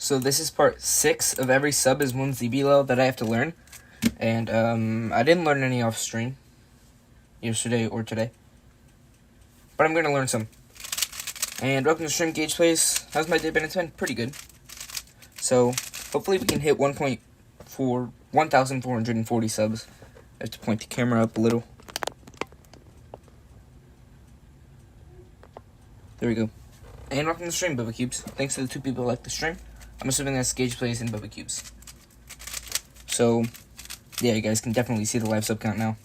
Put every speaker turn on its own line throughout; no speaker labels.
So this is part 6 of every sub is one ZBLL that I have to learn. And I didn't learn any off stream yesterday or today, but I'm going to learn some. And welcome to Stream Gauge Plays. How's my day been? It's been pretty good. So hopefully we can hit 1,440 subs. I have to point the camera up a little. There we go. And welcome to the stream, Bubba Cubes. Thanks to the 2 people who like the stream. I'm assuming that's Gauge Plays and Bubba Cubes. So, yeah, you guys can definitely see the live sub count now.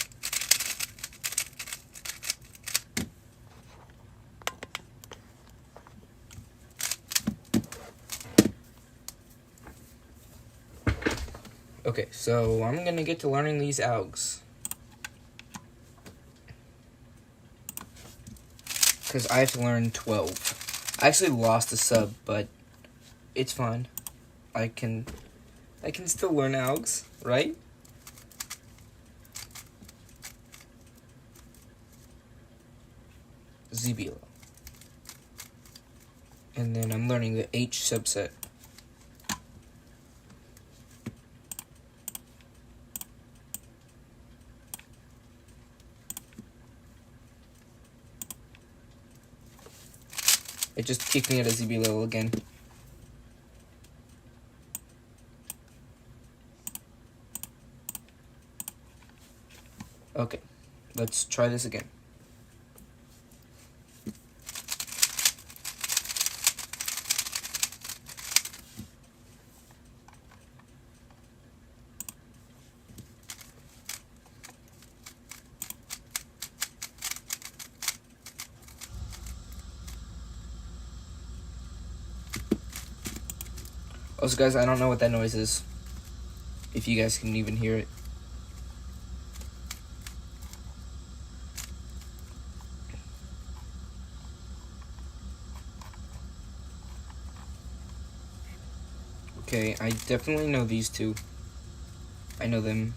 Okay, so I'm gonna get to learning these AUGs. Because I have to learn 12. I actually lost a sub, but it's fine. I can still learn AUGs, right? ZBLL. And then I'm learning the H subset. It just kicked me out of ZBLL again. Okay, let's try this again. Also, guys, I don't know what that noise is. If you guys can even hear it. Okay, I definitely know these two. I know them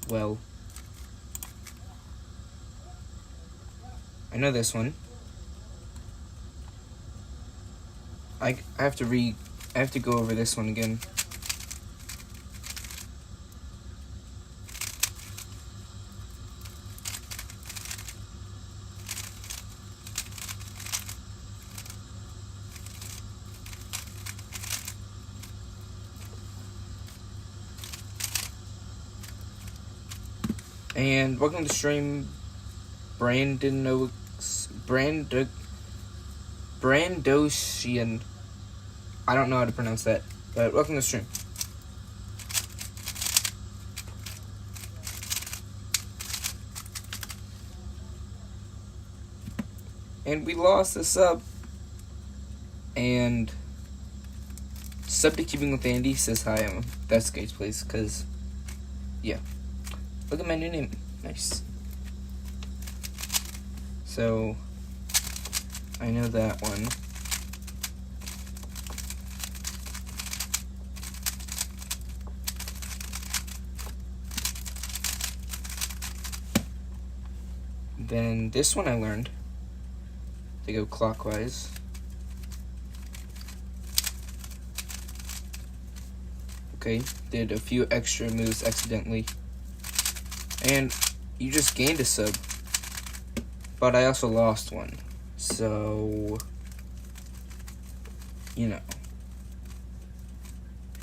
well. I know this one. I have to go over this one again. And welcome to the stream, Brandosian. I don't know how to pronounce that, but welcome to the stream. And we lost the sub. And sub to Keeping with Andy says hi. That's Gauge Plays, because, yeah. Look at my new name. Nice. So, I know that one. Then this one I learned to go clockwise. Okay, did a few extra moves accidentally. And you just gained a sub, but I also lost one. So, you know.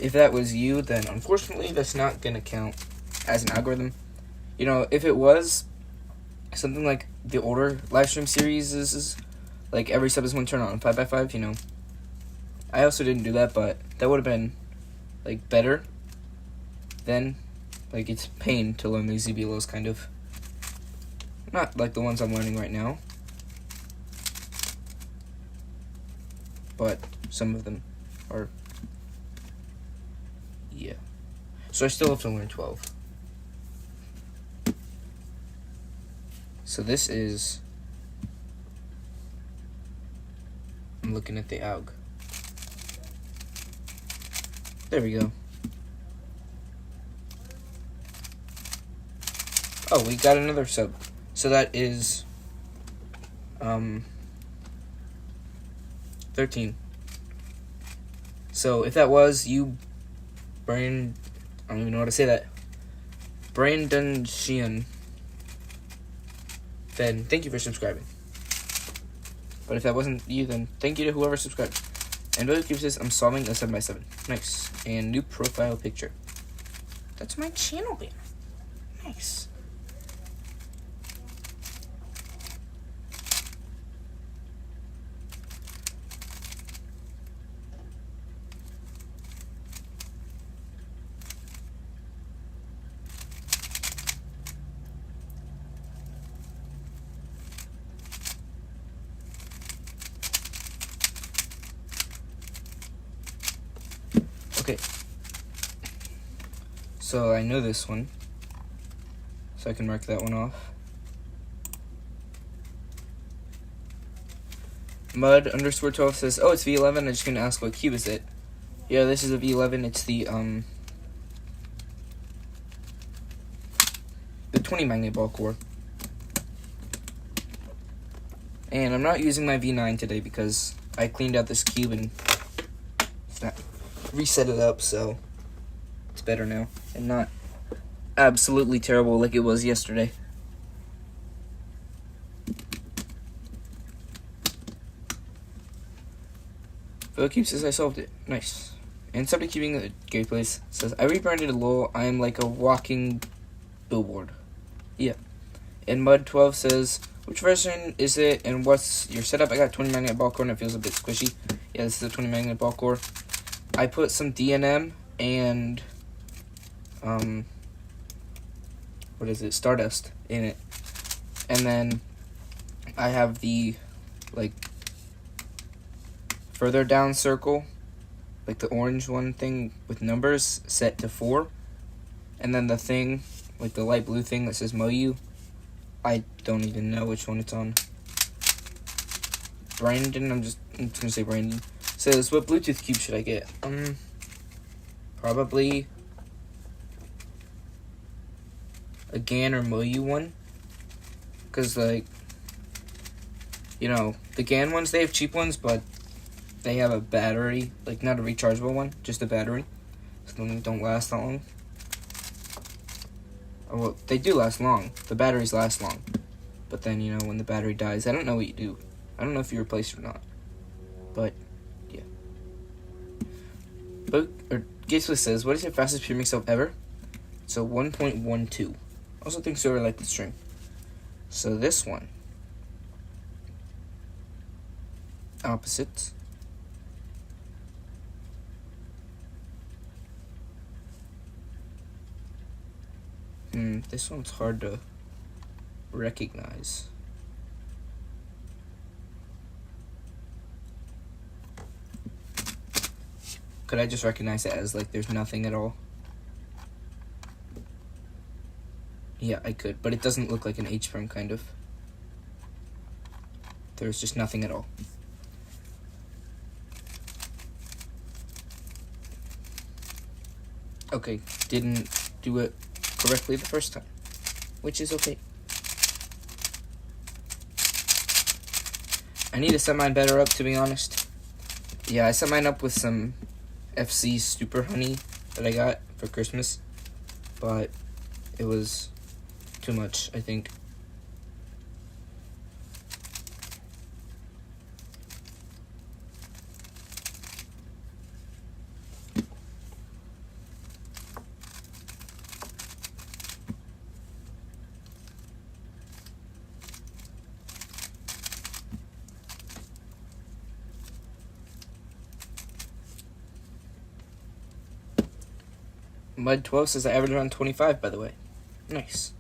If that was you, then unfortunately that's not going to count as an algorithm. You know, if it was something like the older live stream series is like every sub is one turn on 5x5, you know. I also didn't do that, but that would have been like better then. Like, it's pain to learn these ZBLLs, kind of. Not like the ones I'm learning right now. But some of them are, yeah. So I still have to learn 12. So this is, I'm looking at the AUG. There we go. Oh, we got another sub. So that is 13. So if that was you, Brand, I don't even know how to say that, Brandon Sheehan, then thank you for subscribing. But if that wasn't you, then thank you to whoever subscribed. And Billy Cube says, I'm solving a 7x7. Nice. And new profile picture. That's my channel banner. Nice. Okay. So I know this one. So I can mark that one off. Mud_12 says, oh, it's V11. I'm just going to ask what cube is it. Yeah, this is a V11. It's the 20 magnet ball core. And I'm not using my V9 today because I cleaned out this cube and reset it up, so it's better now and not absolutely terrible like it was yesterday. Phil Keep says I solved it. Nice. And somebody keeping the gameplays says I rebranded a LOL. I am like a walking billboard. Yeah. And Mud12 says, which version is it and what's your setup? I got 20 magnet ball core and it feels a bit squishy. Yeah, this is the 20 magnet ball core. I put some DNM and what is it? Stardust in it. And then I have the like further down circle, like the orange one thing with numbers set to 4. And then the thing, like the light blue thing that says Moyu, I don't even know which one it's on. Brandon, I'm just gonna say Brandon, says, what Bluetooth cube should I get? Probably a GAN or Moyu one. Because, like, you know, the GAN ones, they have cheap ones, but they have a battery, like, not a rechargeable one, just a battery. So they don't last that long. Oh, well, they do last long. The batteries last long. But then, you know, when the battery dies, I don't know what you do. I don't know if you replace it or not. But, yeah. Gatesless says, what is your fastest pure mix up ever? So 1.12. Also think so like the string. So this one. Opposites. This one's hard to recognize. Could I just recognize it as like there's nothing at all? Yeah, I could, but it doesn't look like an H-prim kind of. There's just nothing at all. Okay, didn't do it correctly the first time, which is okay. I need to set mine better up, to be honest. Yeah, I set mine up with some FC Super Honey that I got for Christmas, but it was too much, I think. Mud12 says I average around 25, by the way. Nice.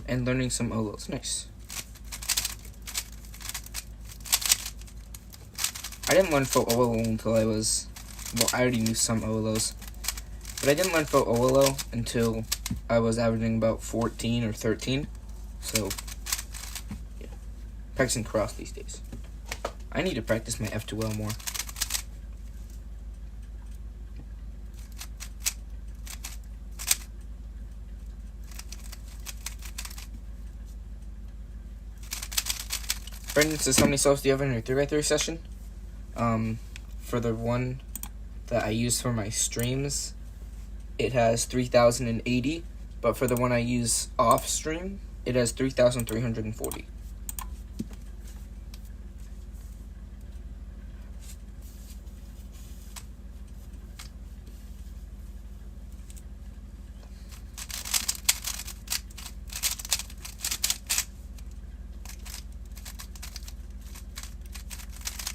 And learning some OLOs. Nice. I didn't learn faux OLO until I was... Well, I already knew some OLOs. But I didn't learn faux OLO until I was averaging about 14 or 13. So, yeah. Practicing cross these days. I need to practice my F2L more. Brendan says, how many cells do you have in your 3x3 session? For the one that I use for my streams, it has 3,080, but for the one I use off stream, it has 3,340.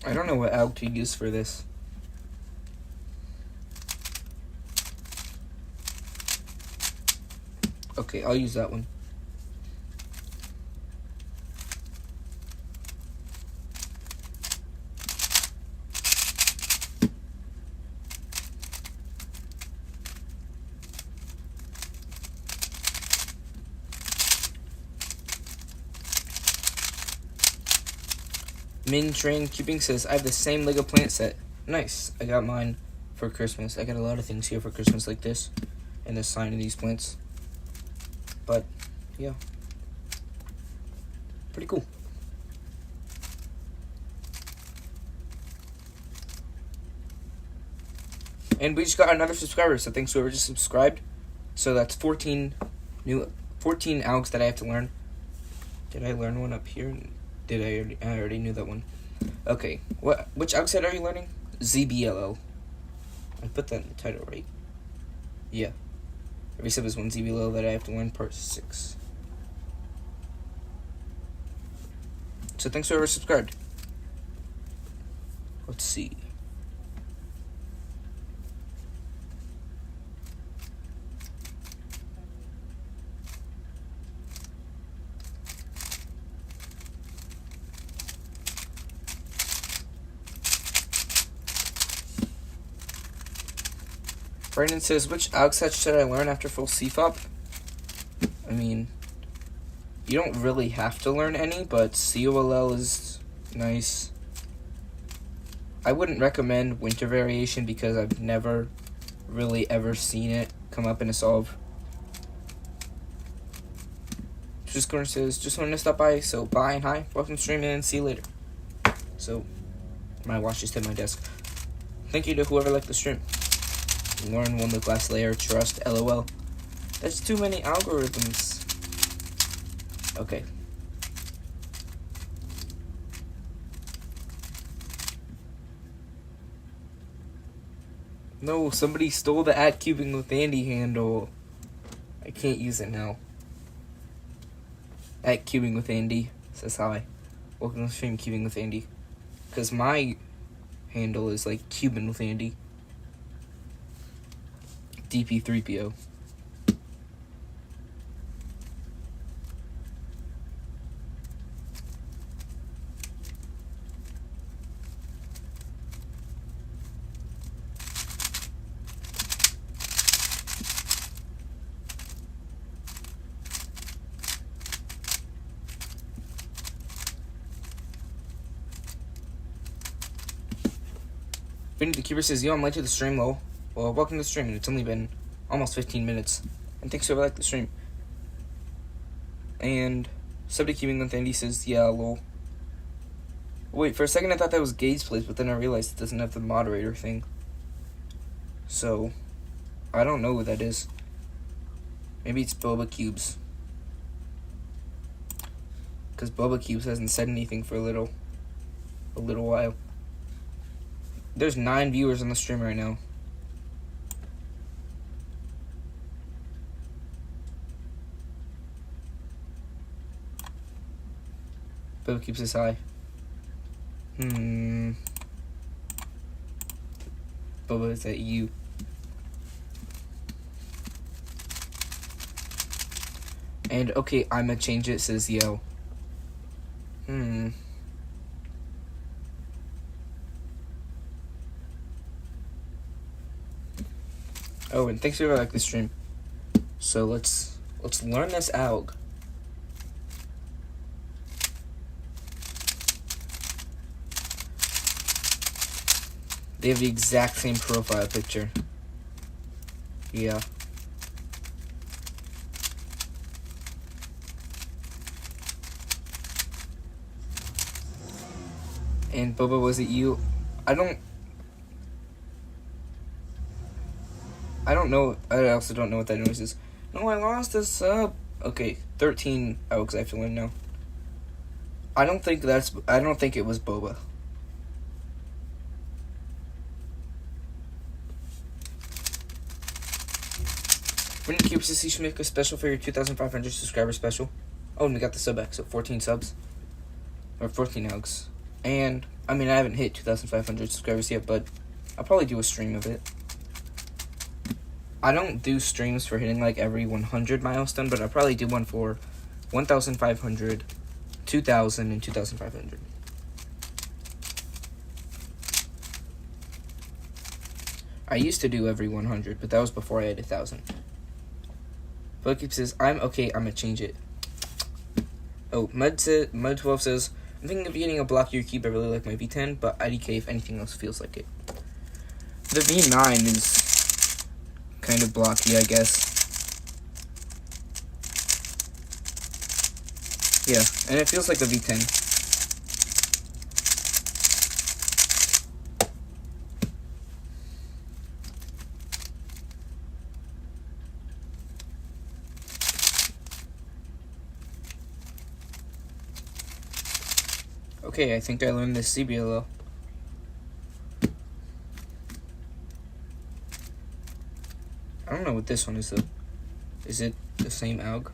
I don't know what alg to use for this. Okay, I'll use that one. Min Train Cubing says, I have the same Lego plant set. Nice. I got mine for Christmas. I got a lot of things here for Christmas like this. And the sign of these plants. But, yeah. Pretty cool. And we just got another subscriber, so thanks to whoever just subscribed. So that's 14 algs that I have to learn. Did I learn one up here? I already knew that one. Okay, which alg set are you learning? ZBLL. I put that in the title, right? Yeah. Every sub is one ZBLL that I have to learn, part 6. So thanks to whoever subscribed. Let's see. Brandon says, which alg set should I learn after full CFOP? I mean, you don't really have to learn any, but COLL is nice. I wouldn't recommend Winter Variation because I've never really ever seen it come up in a solve. Just Corner says, just wanted to stop by, so bye and hi. Welcome to stream and see you later. So, my watch just hit my desk. Thank you to whoever liked the stream. Learn one with glass layer, trust, LOL. There's too many algorithms. Okay. No, somebody stole the @cubing with Andy handle. I can't use it now. @cubing with Andy says hi. Welcome to the stream, Cubing with Andy. Because my handle is like Cuban with Andy. DP3PO. Vinny the Cuber says, yo, I'm late to the stream, lol. Well, welcome to the stream, and it's only been almost 15 minutes. And thanks for like the stream. And somebody keeping with Andy says, yeah, lol. Wait, for a second I thought that was Gabe's place, but then I realized it doesn't have the moderator thing. So, I don't know who that is. Maybe it's Boba Cubes. Because Boba Cubes hasn't said anything for a little while. There's 9 viewers on the stream right now. Boba keeps us high. Boba, is that you? And okay, I'ma change it, says yo. Oh, and thanks for like the stream. So let's learn this alg. They have the exact same profile picture. Yeah. And Boba, was it you? I don't know. I also don't know what that noise is. No, I lost a sub. Okay, 13 Elks I have to learn now. I don't think it was Boba. When the Cube says you should make a special for your 2,500 subscriber special. Oh, and we got the sub back, so 14 subs. Or 14 Elks. And, I mean, I haven't hit 2,500 subscribers yet, but I'll probably do a stream of it. I don't do streams for hitting like every 100 milestone, but I'll probably do one for 1,500, 2,000, and 2,500. I used to do every 100, but that was before I had 1,000. Bookkeep says, I'm okay, I'm gonna change it. Oh, Mud12 says, I'm thinking of getting a blockier cube. I really like my V10, but IDK if anything else feels like it. The V9 is kind of blocky, I guess. Yeah, and it feels like a V10. Okay, I think I learned this ZBLL. I don't know what this one is though. Is it the same alg?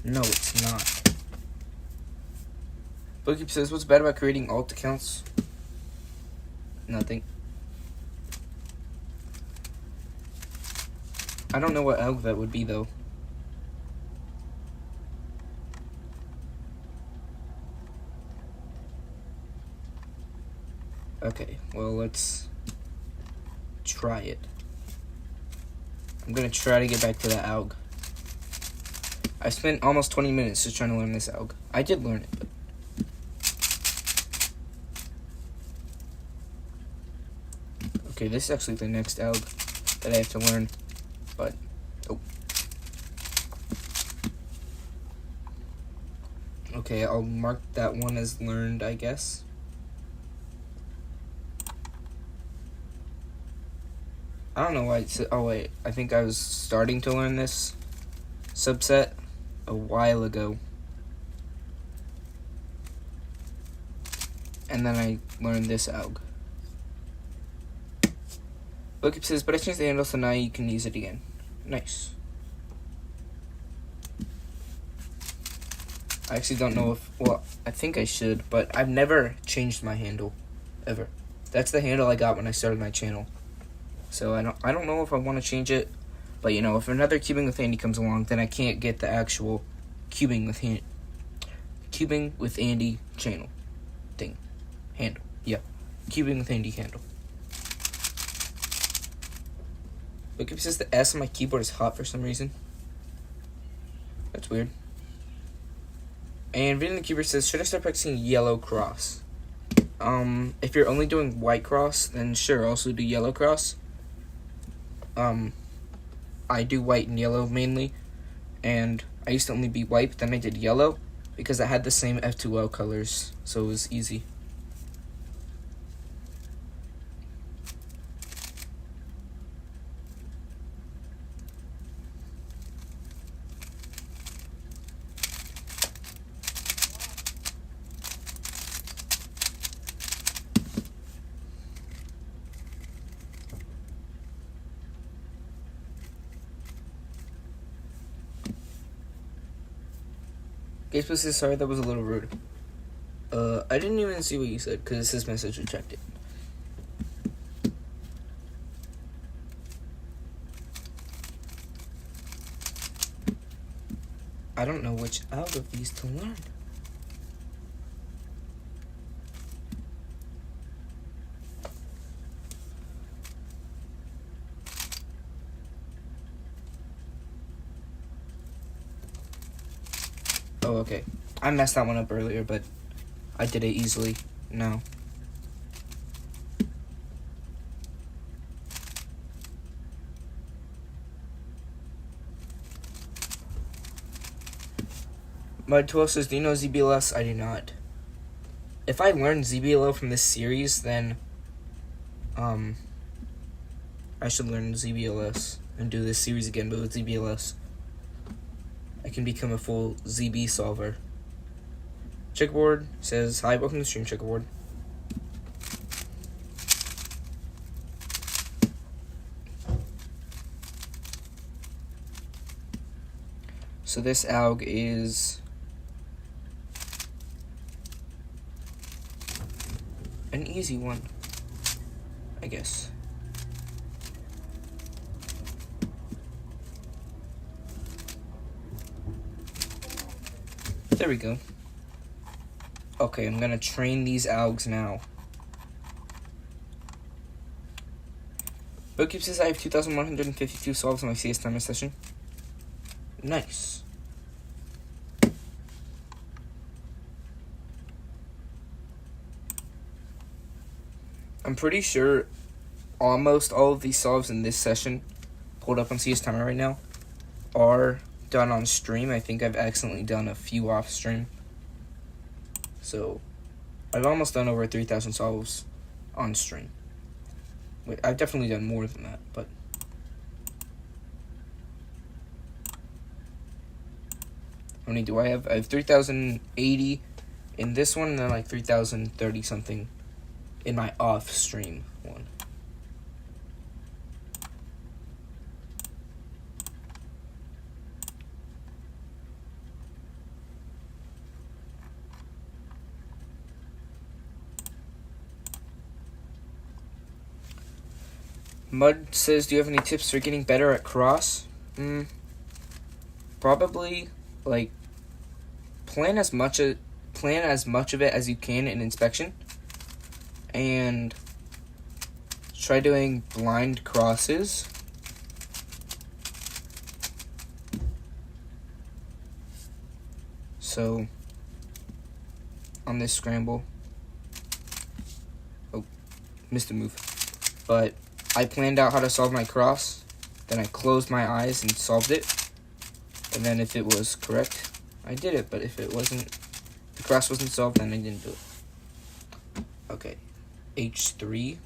No, it's not. Bookkeep says, what's bad about creating alt accounts? Nothing. I don't know what alg that would be though. Okay, well, let's try it. I'm gonna try to get back to that alg. I spent almost 20 minutes just trying to learn this alg. I did learn it, but okay, this is actually the next alg that I have to learn, but oh. Okay, I'll mark that one as learned, I guess. I don't know why it's, oh wait, I think I was starting to learn this subset a while ago. And then I learned this alg. Bookkeep says, but I changed the handle so now you can use it again. Nice. I actually don't know if, well, I think I should, but I've never changed my handle, ever. That's the handle I got when I started my channel. So I don't know if I want to change it, but you know, if another Cubing with Andy comes along, then I can't get the actual Cubing with Andy channel thing. Handle. Yeah. Cubing with Andy handle. Look, it says the S on my keyboard is hot for some reason. That's weird. And Vision the Cuber says, should I start practicing yellow cross? If you're only doing white cross, then sure, also do yellow cross. I do white and yellow mainly, and I used to only be white, but then I did yellow because I had the same F2L colors, so it was easy. Gatepost says, sorry, that was a little rude. I didn't even see what you said, because his message rejected. I don't know which out of these to learn. Oh, okay. I messed that one up earlier, but I did it easily now. Mud12 says, do you know ZBLS? I do not. If I learned ZBLL from this series, then I should learn ZBLS and do this series again, but with ZBLS. I can become a full ZB solver. Checkerboard says, hi, welcome to the stream, Checkerboard. So this alg is an easy one, I guess. There we go. Okay, I'm gonna train these algs now. Bookkeep says I have 2,152 solves on my CS timer session. Nice. I'm pretty sure almost all of these solves in this session, pulled up on CS timer right now, are done on stream. I think I've accidentally done a few off stream. So I've almost done over 3,000 solves on stream. Wait, I've definitely done more than that, but how many do I have? I have 3,080 in this one, and then like 3,030 something in my off stream one. Mud says, do you have any tips for getting better at cross? Probably, like, plan as much of it as you can in inspection, and try doing blind crosses. So, on this scramble, oh, missed a move, but I planned out how to solve my cross, then I closed my eyes and solved it, and then if it was correct, I did it, but if it wasn't, the cross wasn't solved, then I didn't do it. Okay, H3,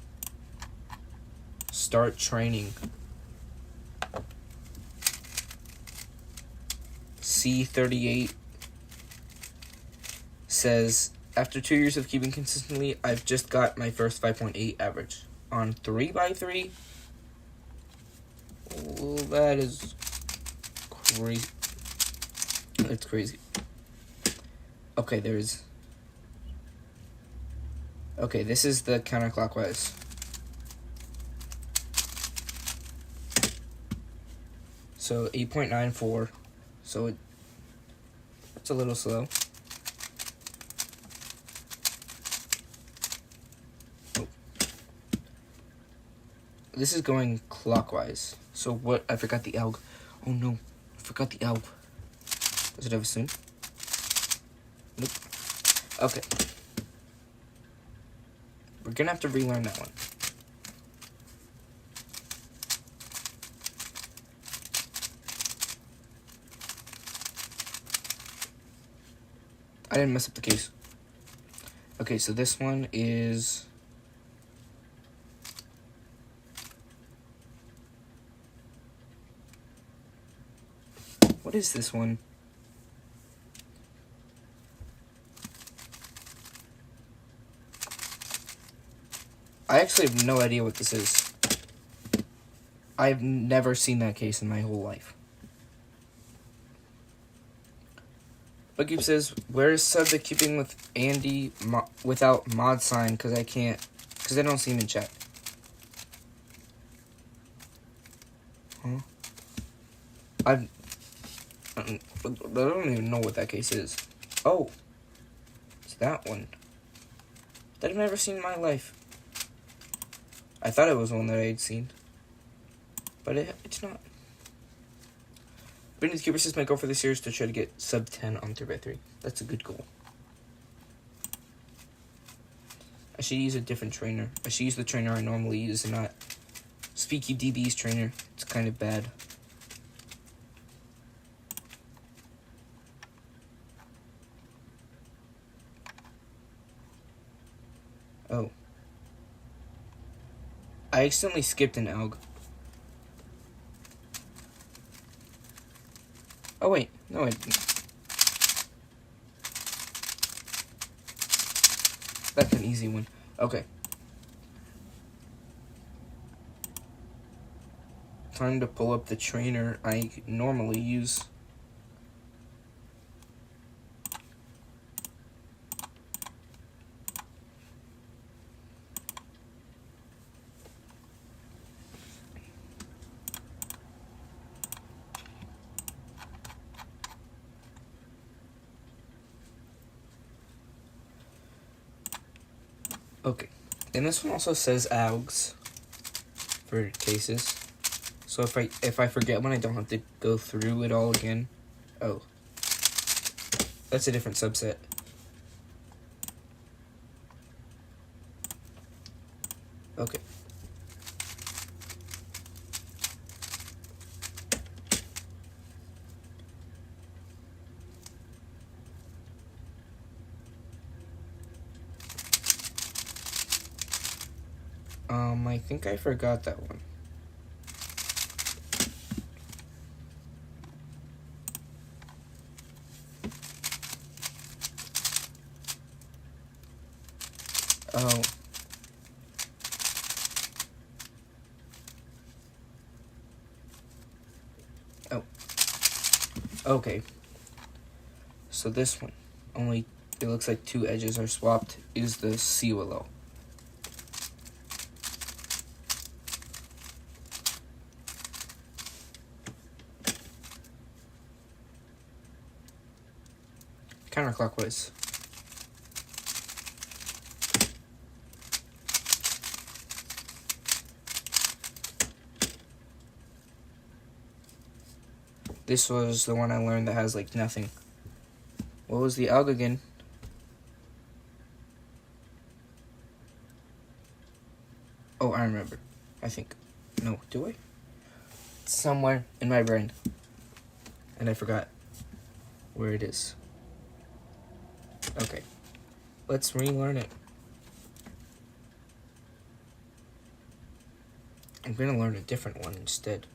start training. C38 says, after 2 years of keeping consistently, I've just got my first 5.8 average. On 3x3, well, that is crazy. That's crazy. Okay, okay, this is the counterclockwise. So 8.94. So it's a little slow. This is going clockwise. So what? I forgot the alg. Oh no, I forgot the alg. Does it ever soon? Nope. Okay. We're gonna have to relearn that one. I didn't mess up the case. Okay, so this one is... What is this one? I actually have no idea what this is. I've never seen that case in my whole life. Bookkeep says, where is sub keeping with Andy without mod sign? Because I don't see him in chat. Huh? I don't even know what that case is. Oh, it's that one. That I've never seen in my life. I thought it was one that I had seen, but it's not. Brandon Cooper says, my goal for this year is to try to get sub 10 on 3x3. That's a good goal. I should use a different trainer. I should use the trainer I normally use and not Speaky DB's trainer. It's kind of bad. Oh. I accidentally skipped an alg. Oh wait, no I didn't. That's an easy one. Okay. Time to pull up the trainer I normally use. Okay. And this one also says ALGs for cases. So if I forget one, I don't have to go through it all again. Oh. That's a different subset. Okay. I think I forgot that one. Oh. Oh. Okay. So this one, only it looks like 2 edges are swapped, is the ZBLL. Counterclockwise. This was the one I learned that has like nothing. What was the alg again? Oh, I remember. I think. No, do I? It's somewhere in my brain. And I forgot where it is. Okay. Let's relearn it. I'm gonna learn a different one instead.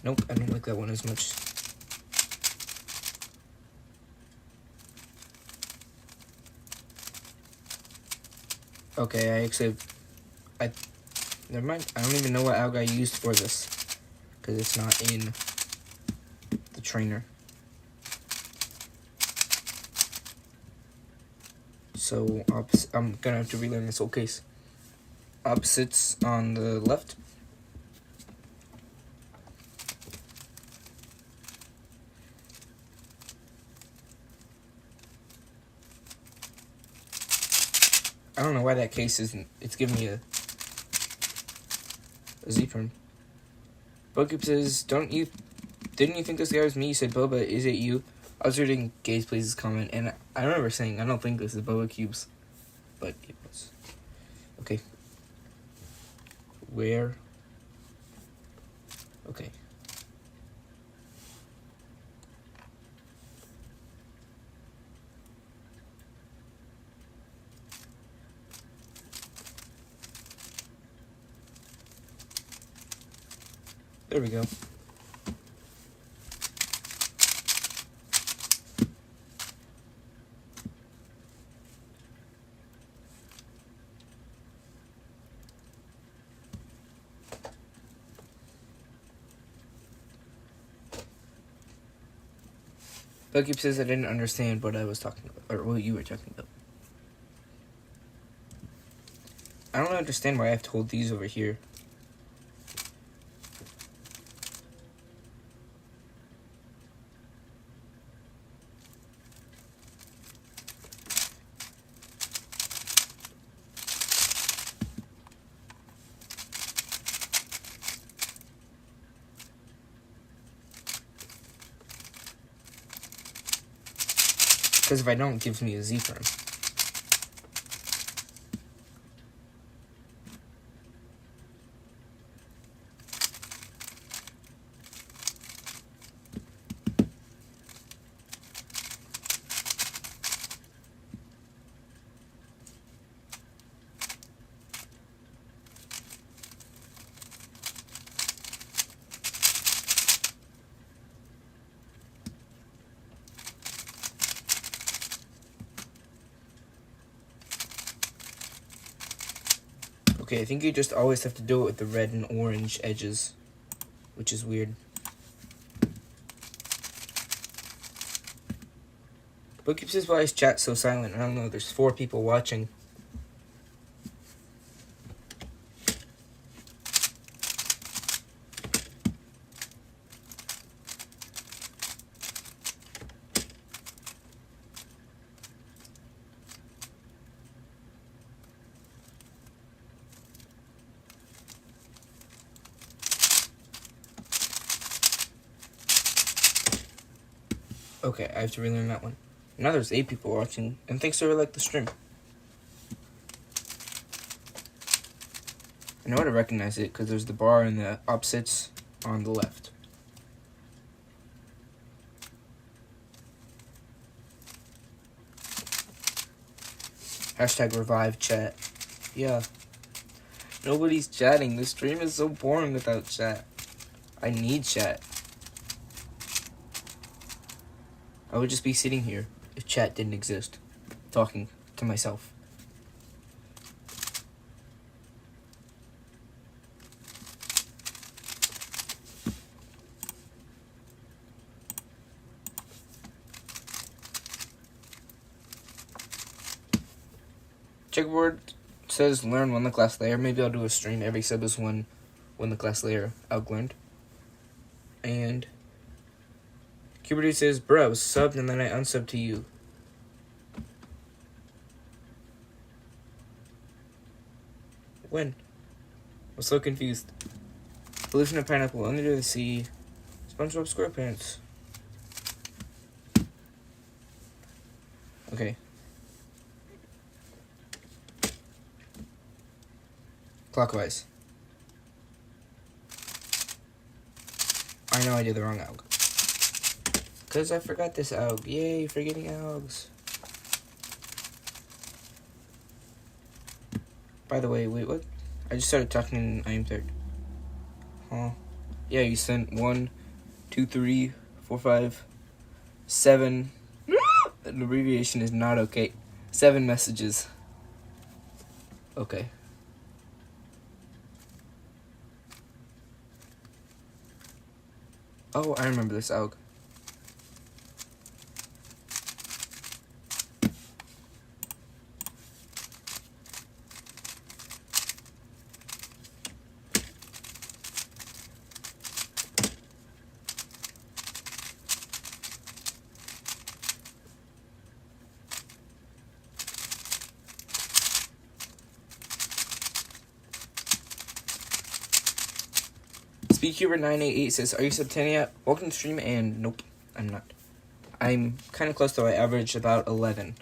Nope, I don't like that one as much. Okay, never mind. I don't even know what alg I used for this, because it's not in the trainer. So I'm gonna have to relearn this whole case. Opposites on the left. I don't know why that case isn't. It's giving me a Z-perm. Bokip says, didn't you think this guy was me? You said, Boba, is it you? I was reading Gaze Plays' comment, and I remember saying, I don't think this is Boba Cubes. But it was. Okay. Where? Okay. There we go. Bugcube says I didn't understand what I was talking about, or what you were talking about. I don't understand why I have to hold these over here. Because if I don't, it gives me a Z-perm. Okay, I think you just always have to do it with the red and orange edges, which is weird. What keeps his wife's chat so silent? I don't know, there's 4 people watching. Okay, I have to relearn that one. Now there's 8 people watching, and thanks to like the stream. I know how to recognize it because there's the bar and the opposites on the left. Hashtag revive chat. Yeah. Nobody's chatting. This stream is so boring without chat. I need chat. I would just be sitting here if chat didn't exist, talking to myself. Checkerboard says learn one the class layer. Maybe I'll do a stream every sub is one the class layer outlearned. And Cuberty says, bro, I was subbed and then I unsubbed to you. When? I'm so confused. Evolution of Pineapple, Under the Sea, SpongeBob SquarePants. Okay. Clockwise. I know I did the wrong alg. Because I forgot this alg. Yay, forgetting algs. By the way, wait, what? I just started talking and I am third. Huh? Yeah, you sent 1, 2, 3, 4, 5, 7. An abbreviation is not okay. 7 messages. Okay. Oh, I remember this alg. SpeedCuber988 says, are you sub 10 yet? Welcome to the stream, and nope, I'm not. I'm kind of close though. I average about 11.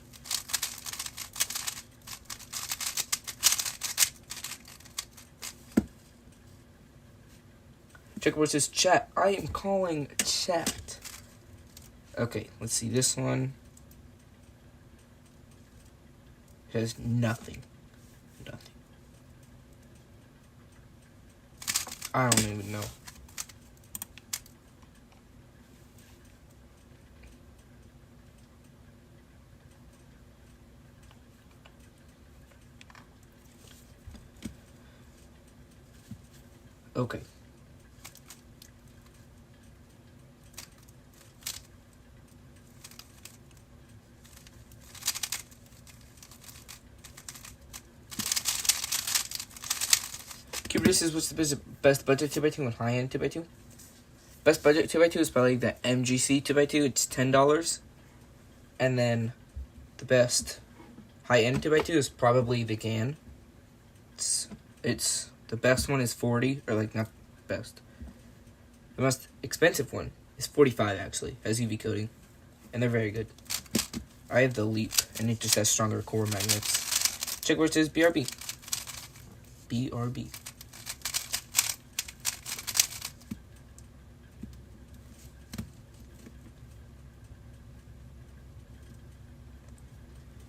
Checkerboard says, chat. I am calling chat. Okay, let's see. This one has nothing. Nothing. I don't even know. Okay. Cuber says, what's the best budget 2x2 and high-end 2x2? Best budget 2x2 is probably the MGC 2x2. It's $10. And then the best high-end 2x2 is probably the GAN. It's the best one is 40, or like not best. The most expensive one is 45 actually, has UV coating, and they're very good. I have the Leap, and it just has stronger core magnets. Check where it says BRB. BRB.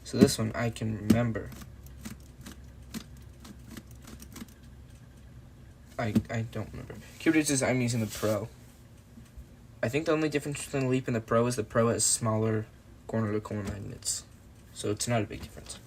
So this one I can remember. I don't remember. Cubit says I'm using the Pro. I think the only difference between the Leap and the Pro is the Pro has smaller corner-to-corner magnets. So it's not a big difference.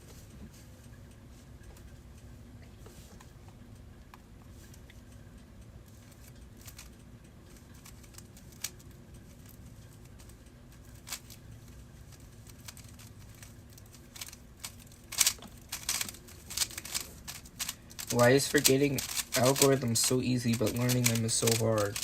Why is forgetting algorithms so easy but learning them is so hard?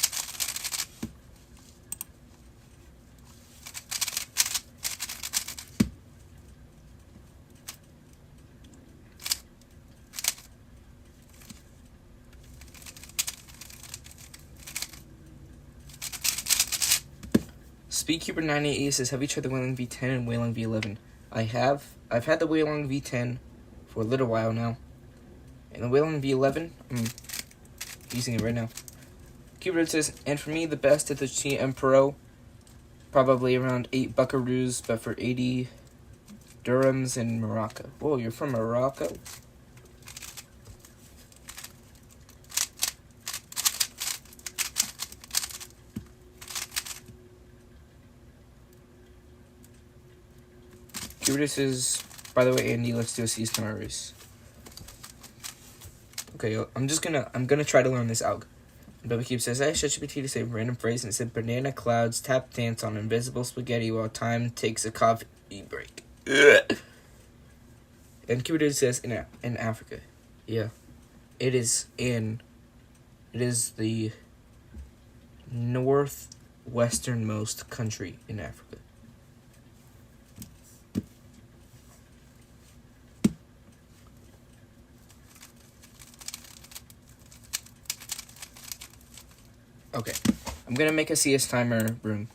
Speedkeeper988 says, have you tried the Wayland V10 and Wayland V11? I have. I've had the Wayland V10 for a little while now. And the Wayland V11, I'm using it right now. Cubert says, and for me, the best at the TM Pro, probably around 8 buckaroos, but for 80 dirhams in Morocco. Whoa, you're from Morocco? Cubert says, by the way, Andy, let's do a CS tomorrow race. Okay, I'm gonna try to learn this alg. WCube says, I asked ChatGPT to say a random phrase and it said banana clouds tap dance on invisible spaghetti while time takes a coffee break. Ugh. And Cupid says in Africa. Yeah. It is the northwesternmost country in Africa. Okay, I'm gonna make a CS timer room.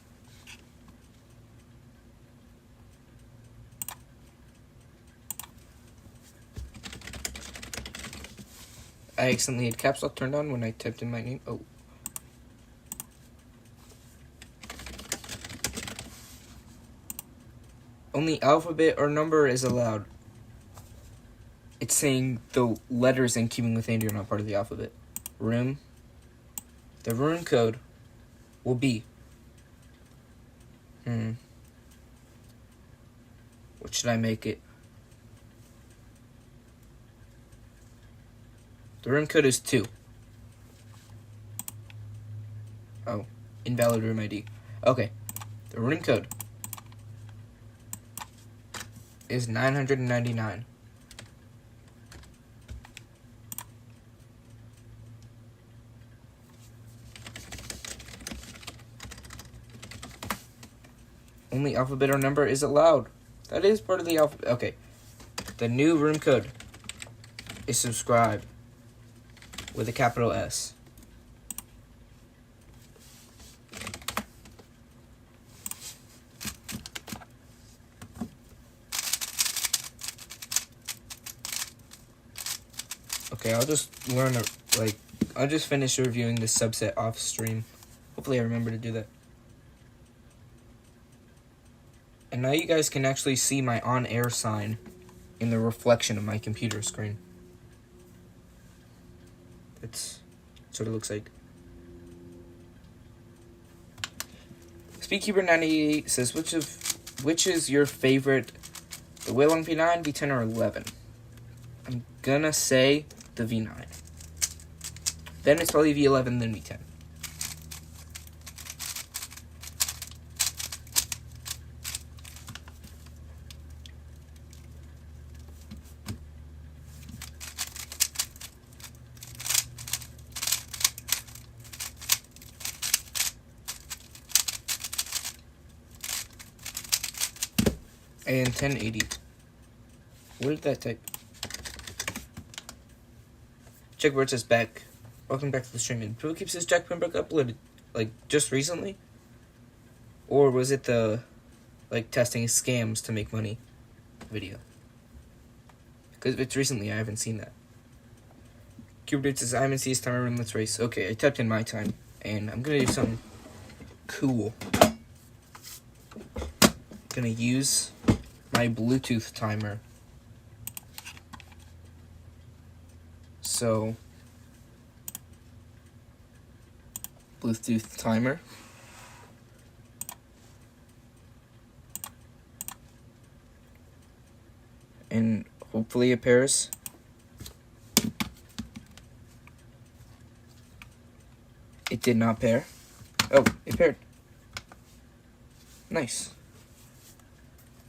I accidentally had caps lock turned on when I typed in my name. Oh. Only alphabet or number is allowed. It's saying the letters in Keeping with Andy are not part of the alphabet. Room. The room code will be... What should I make it? The room code is 2. Oh, invalid room ID. Okay, the room code is 999. Only alphabet or number is allowed. That is part of the alphabet. Okay. The new room code is subscribe with a capital S. Okay, I'll just I'll just finish reviewing this subset off stream. Hopefully I remember to do that. And now you guys can actually see my on-air sign in the reflection of my computer screen. That's what it looks like. Speedkeeper98 says, which is your favorite, the Wayland V9, V10, or 11? I'm gonna say the V9. Then it's probably V11, then V10. And 1080. What did that type? Checkboard says back. Welcome back to the stream. And people keep says Jack Pembroke uploaded just recently? Or was it the testing scams to make money video? Because if it's recently, I haven't seen that. Cubert says I'm in CS timer room, let's race. Okay, I typed in my time and I'm gonna do something cool. Gonna use my Bluetooth timer. So, Bluetooth timer. And hopefully it pairs. It did not pair. Oh, it paired. Nice.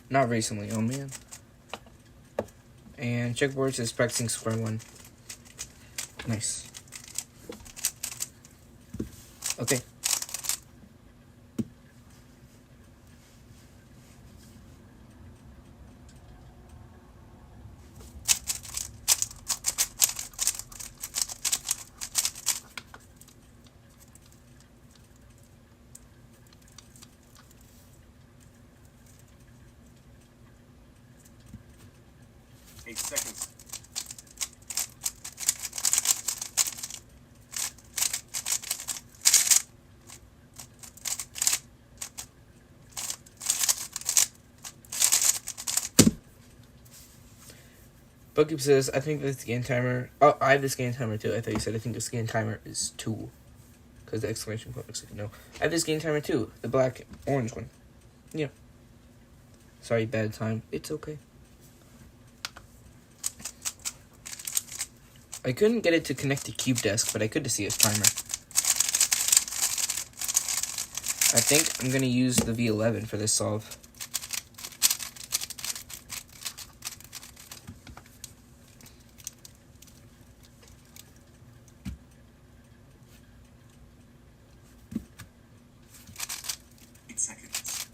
Not recently, oh man. And checkboard says practicing square one. Nice. Okay.
Eight seconds.
Bookkeep says, I think the scan timer... Oh, I have the scan timer too. I thought you said I think the scan timer is 2. Because the exclamation point looks like no. I have the scan timer too. The black, orange one. Yeah. Sorry, bad time. It's okay. I couldn't get it to connect to Cube Desk, but I could to see its timer. I think I'm going to use the V11 for this solve.
Seconds.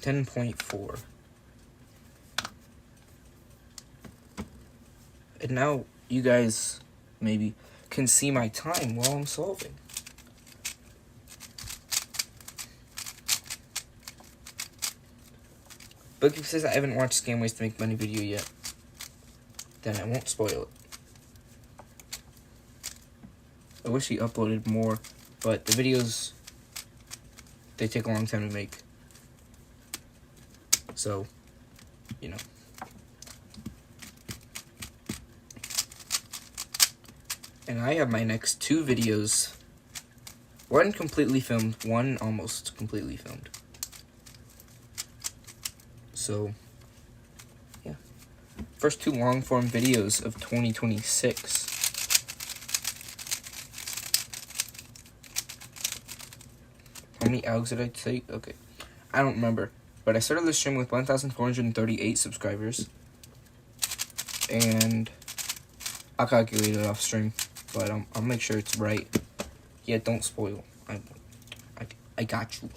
10.4. And now you guys maybe can see my time while I'm solving. Bookkeep says I haven't watched Scam Ways to Make Money video yet. Then I won't spoil it. I wish he uploaded more, but the videos, they take a long time to make. So, you know. And I have my next 2 videos. One completely filmed, one almost completely filmed. So, yeah. First 2 long-form videos of 2026. How many hours did I take? Okay. I don't remember. But I started the stream with 1,438 subscribers. And I'll calculate it off stream. But I'll make sure it's right. Yeah, don't spoil. I got you.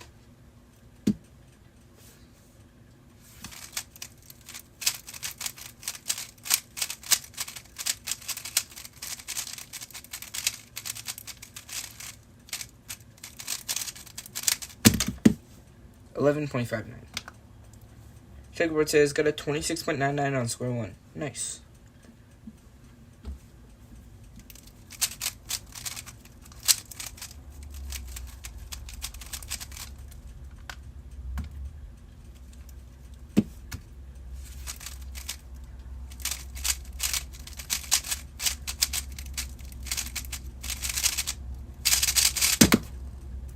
$11.59. Checkerboard says got a 26.99 on square one. Nice.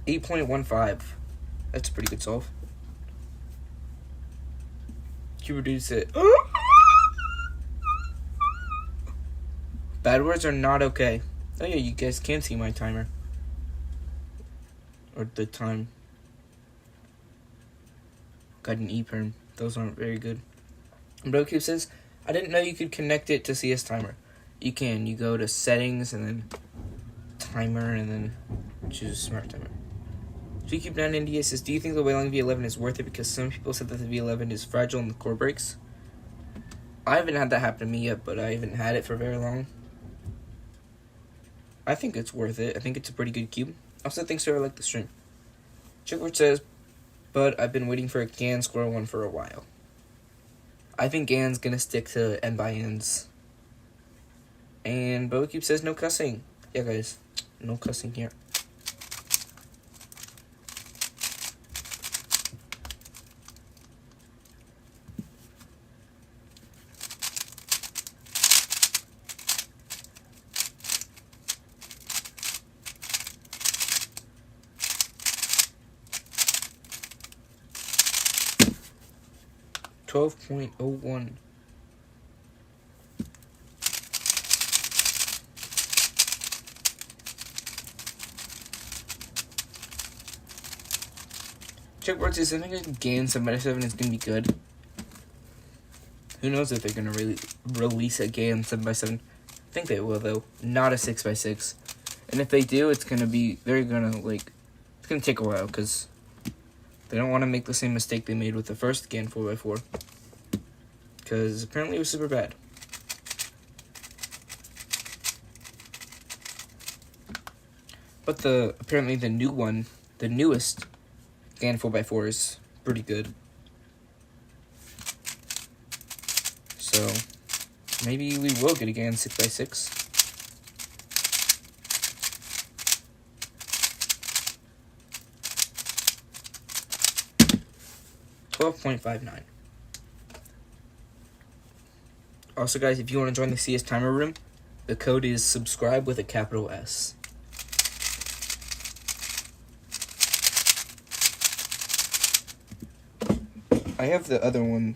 $8.15. That's a pretty good solve. Cuber Dude said, bad words are not okay. Oh yeah, you guys can see my timer. Or the time. Got an E-perm. Those aren't very good. Brocube says, I didn't know you could connect it to CS timer. You can. You go to settings and then timer and then choose smart timer. GCube9NDA says, do you think the Wailing V11 is worth it because some people said that the V11 is fragile and the core breaks? I haven't had that happen to me yet, but I haven't had it for very long. I think it's worth it. I think it's a pretty good cube. Also, thanks for like the stream. Chickwood says, but I've been waiting for a GAN square one for a while. I think GAN's gonna stick to N by N's. And BoCube says no cussing. Yeah, guys, no cussing here. $12.01. Checkerboard says I think gain 7x7 is gonna be good. Who knows if they're gonna really release a gain 7x7? I think they will though, not a 6x6. And if they do, it's gonna be it's gonna take a while because they don't want to make the same mistake they made with the first GAN 4x4, because apparently it was super bad. But apparently the new one, the newest GAN 4x4 is pretty good. So maybe we will get a GAN 6x6. 12.59. Also, guys, if you want to join the CS Timer Room, the code is subscribe with a capital S. I have the other one,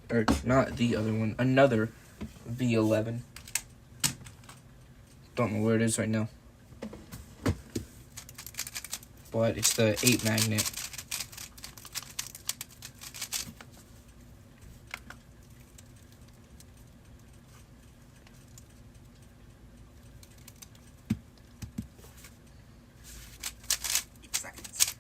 or not the other one, another V11. Don't know where it is right now. But it's the 8 magnet.
Seconds.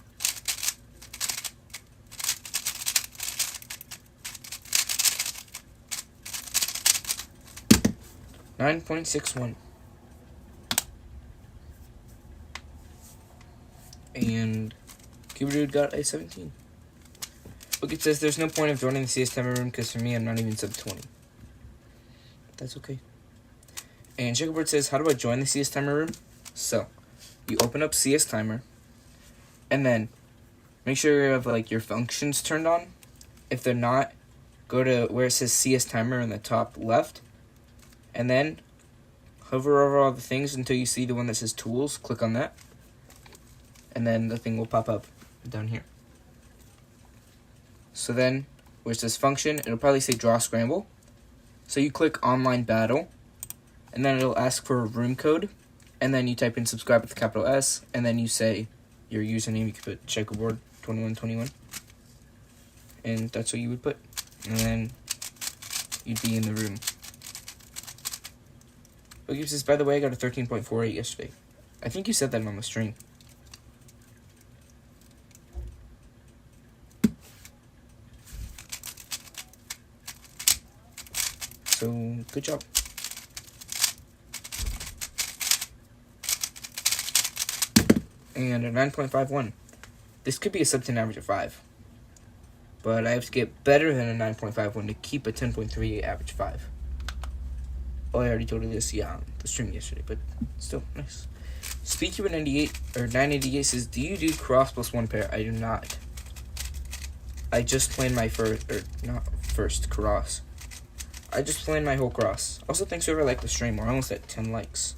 9.61. And Cuba Dude got a 17. Look, it says there's no point of joining the CS Timer Room because for me, I'm not even sub 20. That's okay. And Checkerboard says, how do I join the CS Timer Room? So, you open up CS Timer, and then make sure you have like your functions turned on. If they're not, go to where it says CS Timer in the top left, and then hover over all the things until you see the one that says Tools. Click on that, and then the thing will pop up down here. So then, where it says Function, it'll probably say Draw Scramble. So you click Online Battle, and then it'll ask for a room code, and then you type in subscribe with a capital S, and then you say your username. You could put Checkerboard 2121, and that's what you would put, and then you'd be in the room. But says, by the way, I got a 13.48 yesterday. I think you said that on the stream. So, good job. And a 9.51. This could be a sub 10 average of 5. But I have to get better than a 9.51 to keep a 10.38 average 5. Oh, I already told you this, yeah, on the stream yesterday, but still, nice. Speaker 98, or 988 says, do you do cross plus 1 pair? I do not. I just planned my first cross. I just planned my whole cross. Also, thanks whoever liked the stream. We're almost at 10 likes.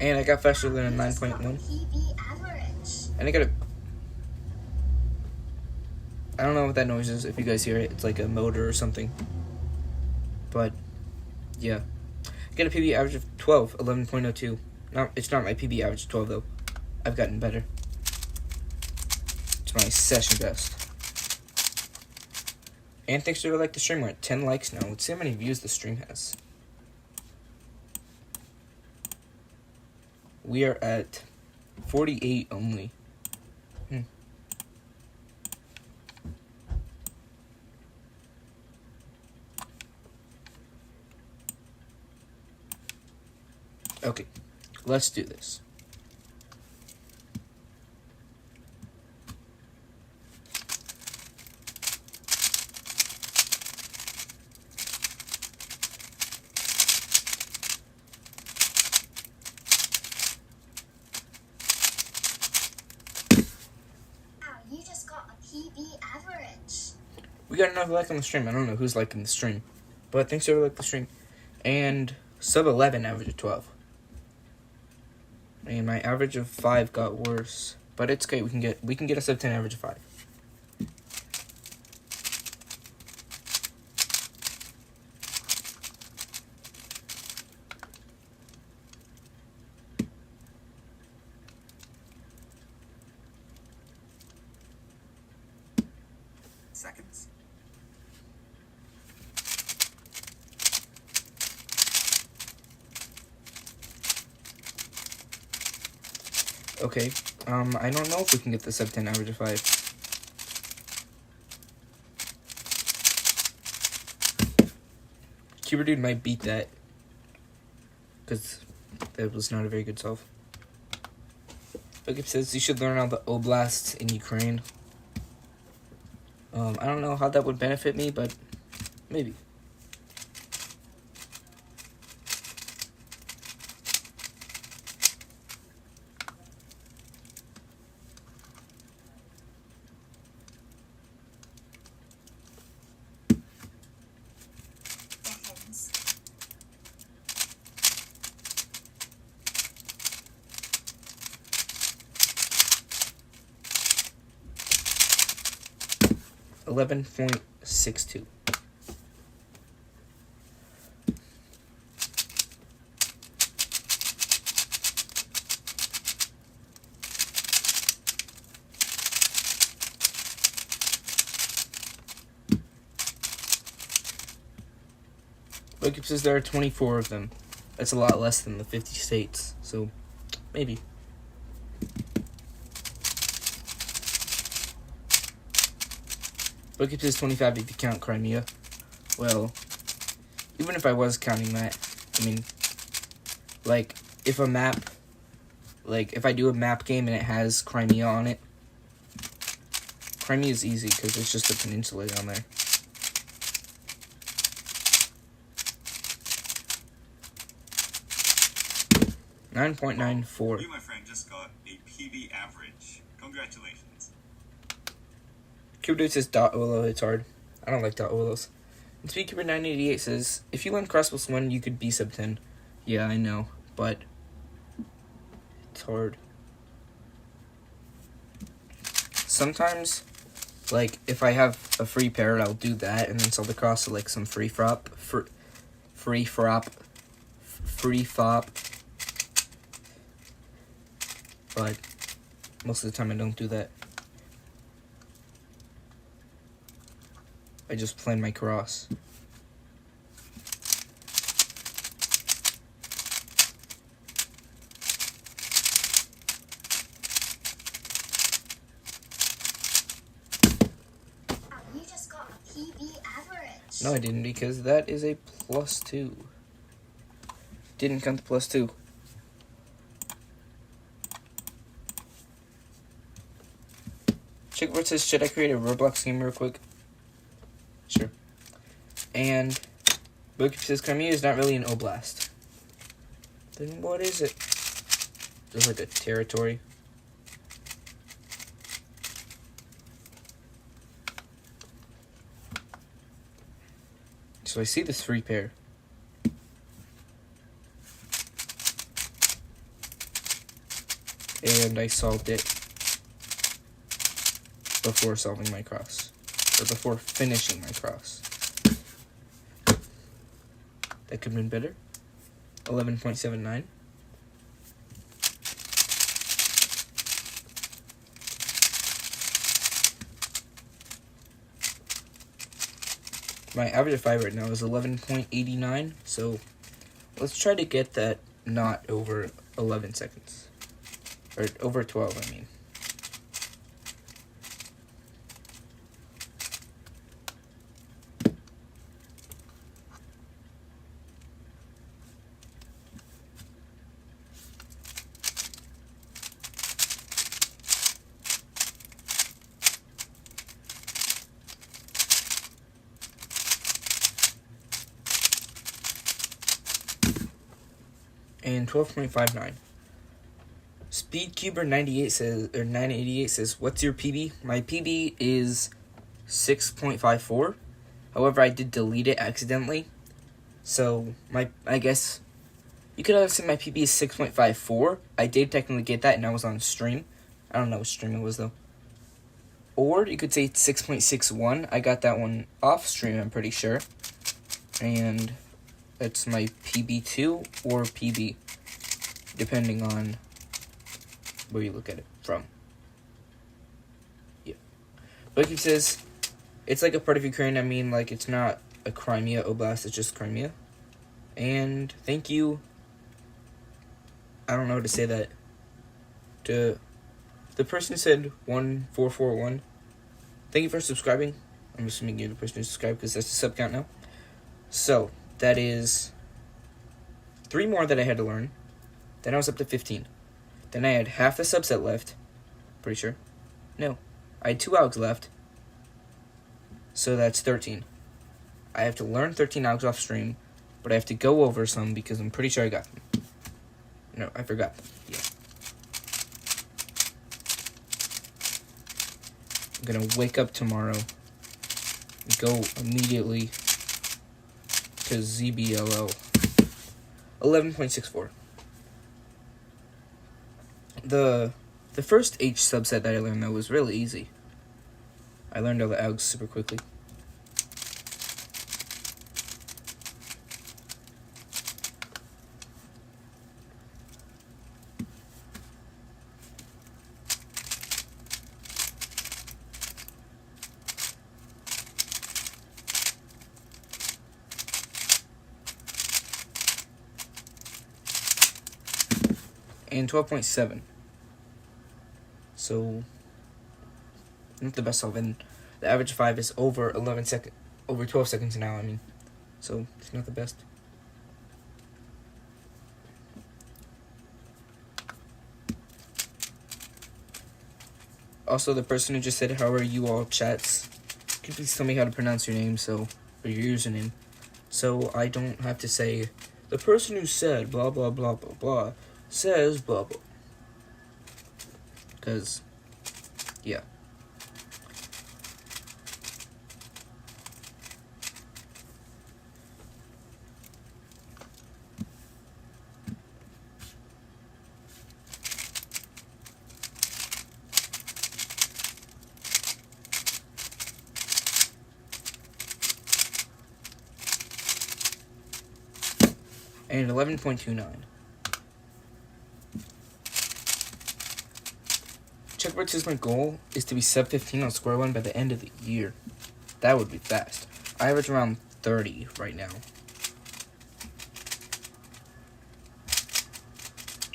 And I got faster than a 9.1. And I got a... I don't know what that noise is. If you guys hear it, it's like a motor or something. But, yeah. I got a PB average of 12, 11.02. No, it's not my PB average of 12, though. I've gotten better. It's my session best. And thanks to like the stream, we're at 10 likes now. Let's see how many views the stream has. We are at 48 only. Okay, let's do this.
You just got a PB average.
We got another like on the stream. I don't know who's liking the stream, but thanks for like the stream. And sub 11 average of 12. And my average of 5 got worse, but it's okay. We can get a sub 10 average of 5.
seconds.
Okay, I don't know if we can get the sub 10 average of 5. Cuber Dude might beat that, because that was not a very good solve. Bookup says you should learn all the oblasts in Ukraine. I don't know how that would benefit me, but maybe.
Seconds.
$11.62. Bookup says there are 24 of them. That's a lot less than the 50 states, so maybe. Bookup says 25 if you count Crimea. Well, even if I was counting that, I mean, like, if a map, like, if I do a map game and it has Crimea on it, Crimea is easy because it's just a peninsula down there. $9.94.
You, my friend, just got a PB average. Congratulations.
CubeDude says .olo, it's hard. I don't .olos. And SpeedCuber988 says, if you win Cross plus 1, you could be sub 10. Yeah, I know, but it's hard. Sometimes, like, if I have a free parrot, I'll do that and then sell the cross to, like, some free fop. But most of the time I don't do that. I just plan my cross.
You just got a PB average.
No, I didn't, because that is a +2. Didn't count the +2. Chickbird says, should I create a Roblox game real quick? Sure. And Bookkeep says, Crimea is not really an oblast. Then what is it? Just like a territory. So I see this free pair. And I solved it before solving my cross. Or before finishing my cross. That could have been better. 11.79. My average of 5 right now is 11.89, so let's try to get that not over 11 seconds. Or over 12, I mean. And 12.59. SpeedCuber98 says, or 988 says, what's your PB? My PB is 6.54. However, I did delete it accidentally. So, I guess, you could have said my PB is 6.54. I did technically get that, and I was on stream. I don't know what stream it was, though. Or, you could say it's 6.61. I got that one off stream, I'm pretty sure. And it's my PB2 or PB, depending on where you look at it from. Yeah. But he says, It's like a part of Ukraine. I mean, like, it's not a Crimea Oblast, it's just Crimea. And thank you. I don't know how to say that. To the person who said 1441. Thank you for subscribing. I'm assuming you're the person who subscribed because that's the sub count now. So, that is 3 more that I had to learn. Then I was up to 15. Then I had half the subset left. Pretty sure. No. I had 2 AUGs left. So that's 13. I have to learn 13 AUGs off stream, but I have to go over some because I'm pretty sure I got them. No, I forgot them. Yeah. I'm gonna wake up tomorrow and go immediately to ZBLL 11.64. The first H subset that I learned, though, was really easy. I learned all the AUGs super quickly. And 12.7. So, not the best solve. And the average 5 is over 12 seconds an hour, I mean. So, it's not the best. Also, the person who just said, "How are you all, chats?" Could you please tell me how to pronounce your name, or your username, so I don't have to say, "The person who said blah blah blah blah blah says blah blah." Because, yeah. And 11.29. Checkboard says my goal is to be sub 15 on square one by the end of the year. That would be fast. I average around 30 right now.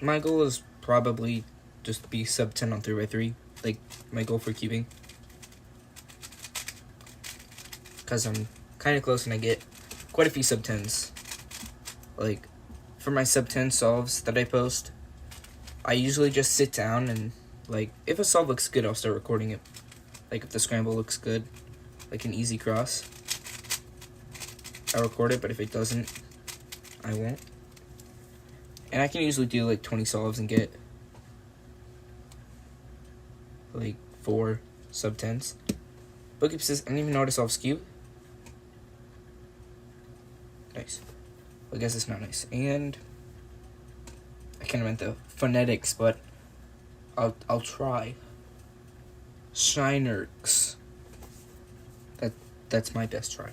My goal is probably just be sub 10 on 3x3. Like, my goal for cubing. Because I'm kind of close and I get quite a few sub 10s. Like, for my sub 10 solves that I post, I usually just sit down and, like, if a solve looks good, I'll start recording it. Like, if the scramble looks good, like an easy cross, I'll record it, but if it doesn't, I won't. And I can usually do, like, 20 solves and get, like, 4 sub 10s. Bookkeep says, I didn't even know how to solve skew. Nice. I guess it's not nice. And I kind of meant the phonetics, but I'll try. Shinerks. That's my best try.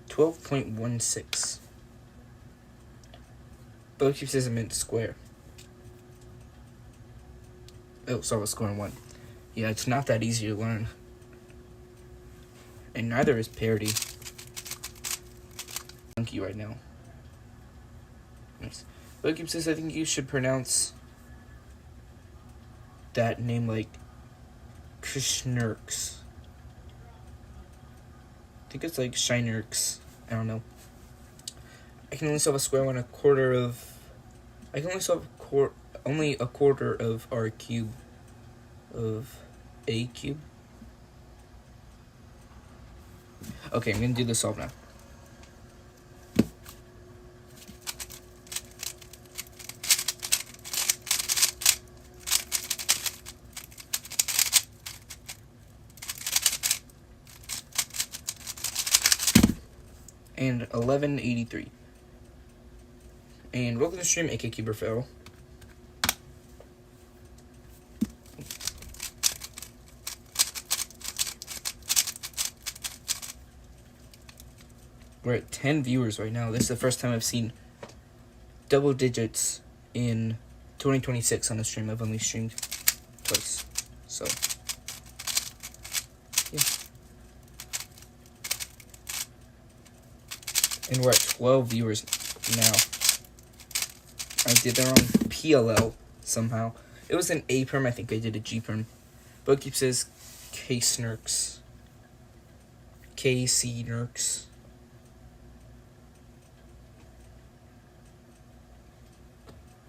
.16. Bookkeep says I meant square. Oh, so I was scoring 1. Yeah, it's not that easy to learn. And neither is parity. Funky right now. Nice. Bookkeep says I think you should pronounce that name like Krishnurks. I think it's like Shinerks. I don't know. I can only solve a square when I can only solve only a quarter of r cube of a cube. Okay, I'm gonna do the solve now. And 1183. And welcome to stream, AK Cuber Fail. We're at 10 viewers right now. This is the first time I've seen double digits in 2026 on the stream. I've only streamed twice. So, yeah. And we're at 12 viewers now. I did that on PLL somehow. It was an A perm. I think I did a G perm. Bookkeep says K-Snurks. KC-Nurks.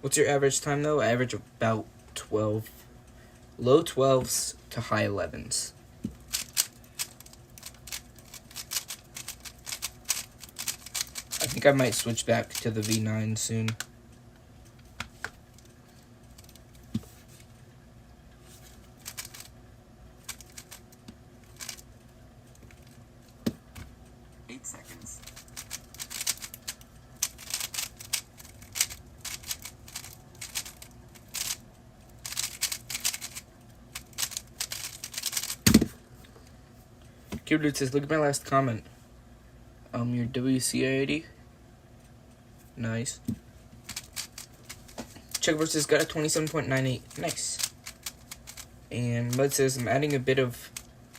What's your average time, though? I average about 12. Low 12s to high 11s. I think I might switch back to the V9 soon. Cubedude says, look at my last comment. Your WCI ID. Nice. Checkerboard says, got a 27.98. Nice. And Mud says, I'm adding a bit of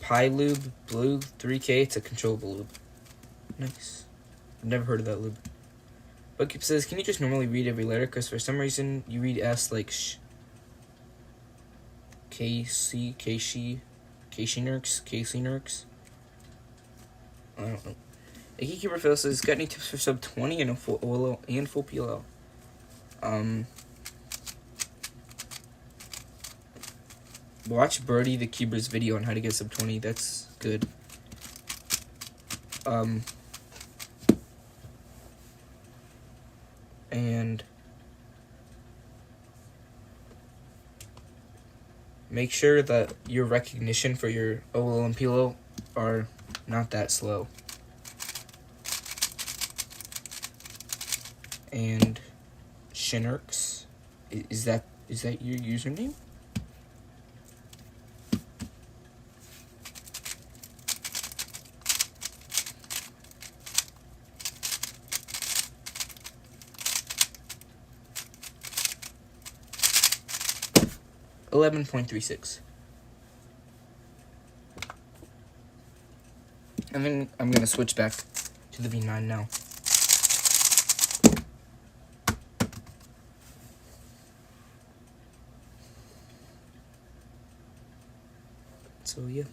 Pi Lube Blue 3K. It's a controllable lube. Nice. I've never heard of that lube. Bookkeep says, can you just normally read every letter? Because for some reason, you read S like sh. KC, KC, KC-Nurks, KC-Nurks. I don't know. Keeper Phil says, got any tips for sub 20 and a full OLO and full PLL? Watch Birdie the Cuber's video on how to get sub 20. That's good. And make sure that your recognition for your OLO and PLL are not that slow. And Shinurks, is that your username? $11.36. And then I'm gonna switch back to the V9 now. So yeah.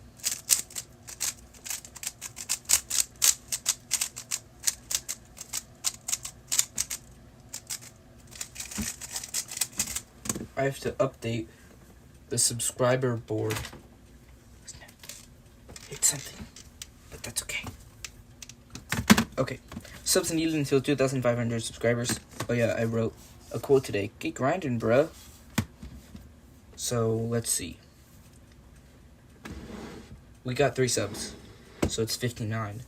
I have to update the subscriber board. It's something, but that's okay. Okay, subs needed until 2,500 subscribers. Oh yeah, I wrote a quote today. Get grinding, bruh. So let's see. We got 3 subs, so it's 59.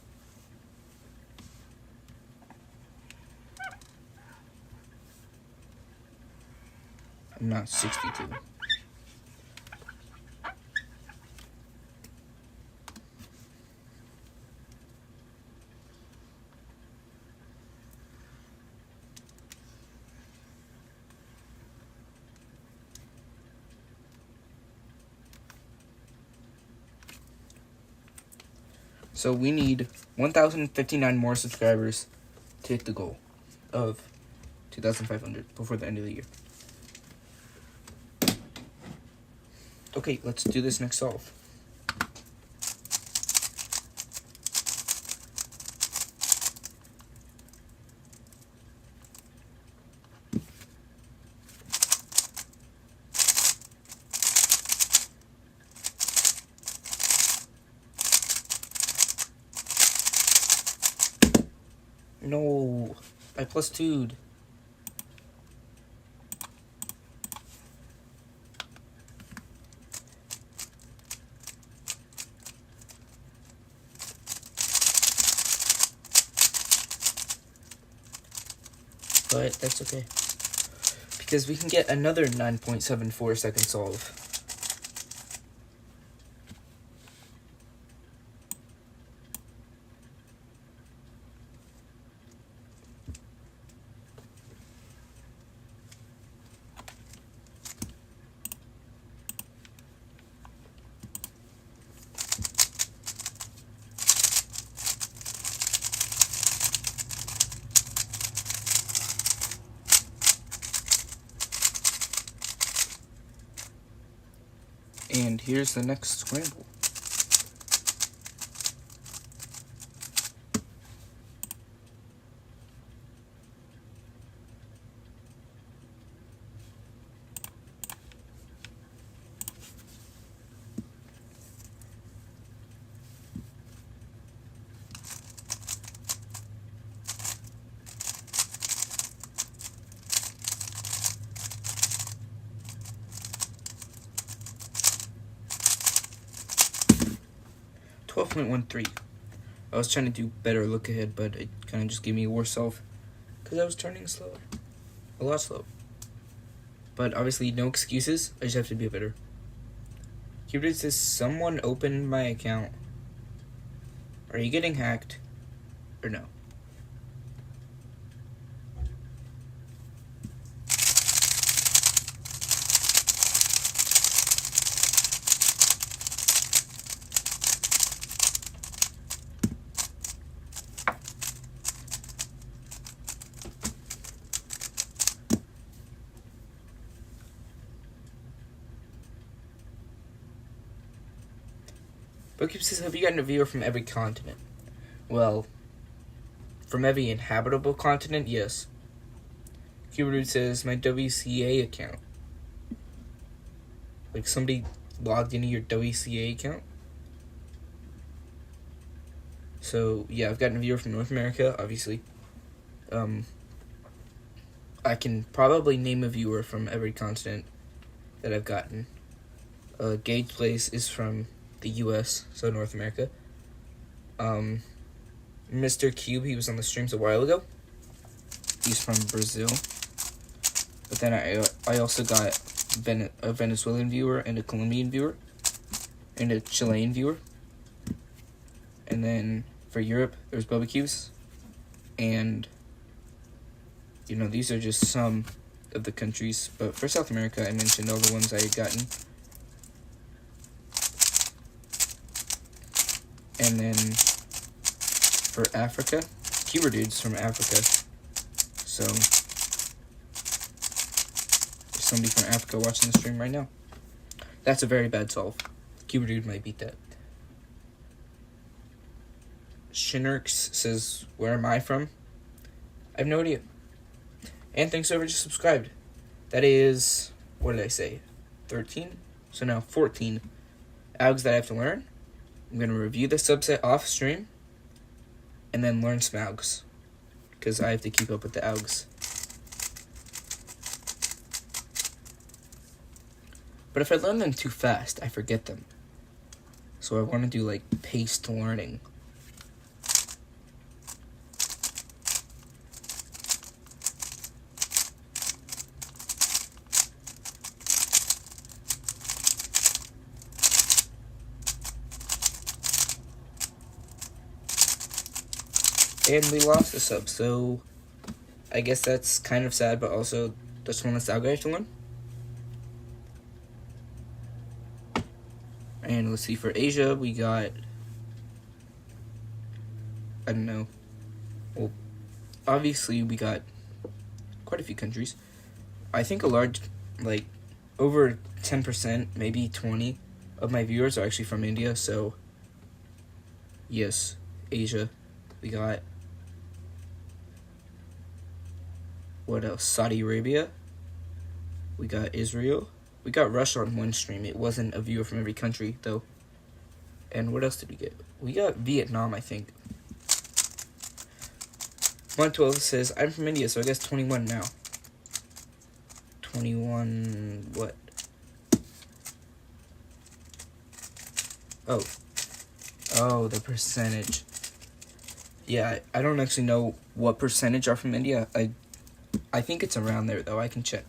I'm not 62. So we need 1,059 more subscribers to hit the goal of 2,500 before the end of the year. Okay, let's do this next solve. No, I plus 2'd. But that's okay, because we can get another 9.74 second solve. here's the next scramble. .13. I was trying to do better look ahead, but it kind of just gave me a worse self because I was turning slower, a lot slower. But obviously, no excuses. I just have to be better. Cupid says, someone opened my account. Are you getting hacked or no? Bookkeeper says, have you gotten a viewer from every continent? Well, from every inhabitable continent, yes. Cupid says, my WCA account. Like somebody logged into your WCA account? So, yeah, I've gotten a viewer from North America, obviously. I can probably name a viewer from every continent that I've gotten. Gage Place is from the US, so North America. Mr. Cube, he was on the streams a while ago. He's from Brazil. But then I also got a Venezuelan viewer and a Colombian viewer and a Chilean viewer. And then for Europe, there's barbecues. And, you know, these are just some of the countries. But for South America, I mentioned all the ones I had gotten. And then for Africa, Cuber Dude's from Africa. So there's somebody from Africa watching the stream right now. That's a very bad solve. Cuber Dude might beat that. Shinurks says, where am I from? I have no idea. And thanks over just subscribed. That is, what did I say? 13? So now 14 AUGs that I have to learn. I'm going to review the subset off stream and then learn some AUGs because I have to keep up with the AUGs. But if I learn them too fast, I forget them. So I want to do like paced learning. And we lost the sub, so I guess that's kind of sad, but also that's one less AUG I have to learn. And let's see, for Asia, we got, I don't know, well, obviously we got quite a few countries. I think a large, like, over 10%, maybe 20 of my viewers are actually from India, so yes, Asia, we got, what else? Saudi Arabia. We got Israel. We got Russia on one stream. It wasn't a viewer from every country, though. And what else did we get? We got Vietnam, I think. 112 says, I'm from India, so I guess 21 now. 21 what? Oh, the percentage. Yeah, I don't actually know what percentage are from India. I think it's around there, though. I can check.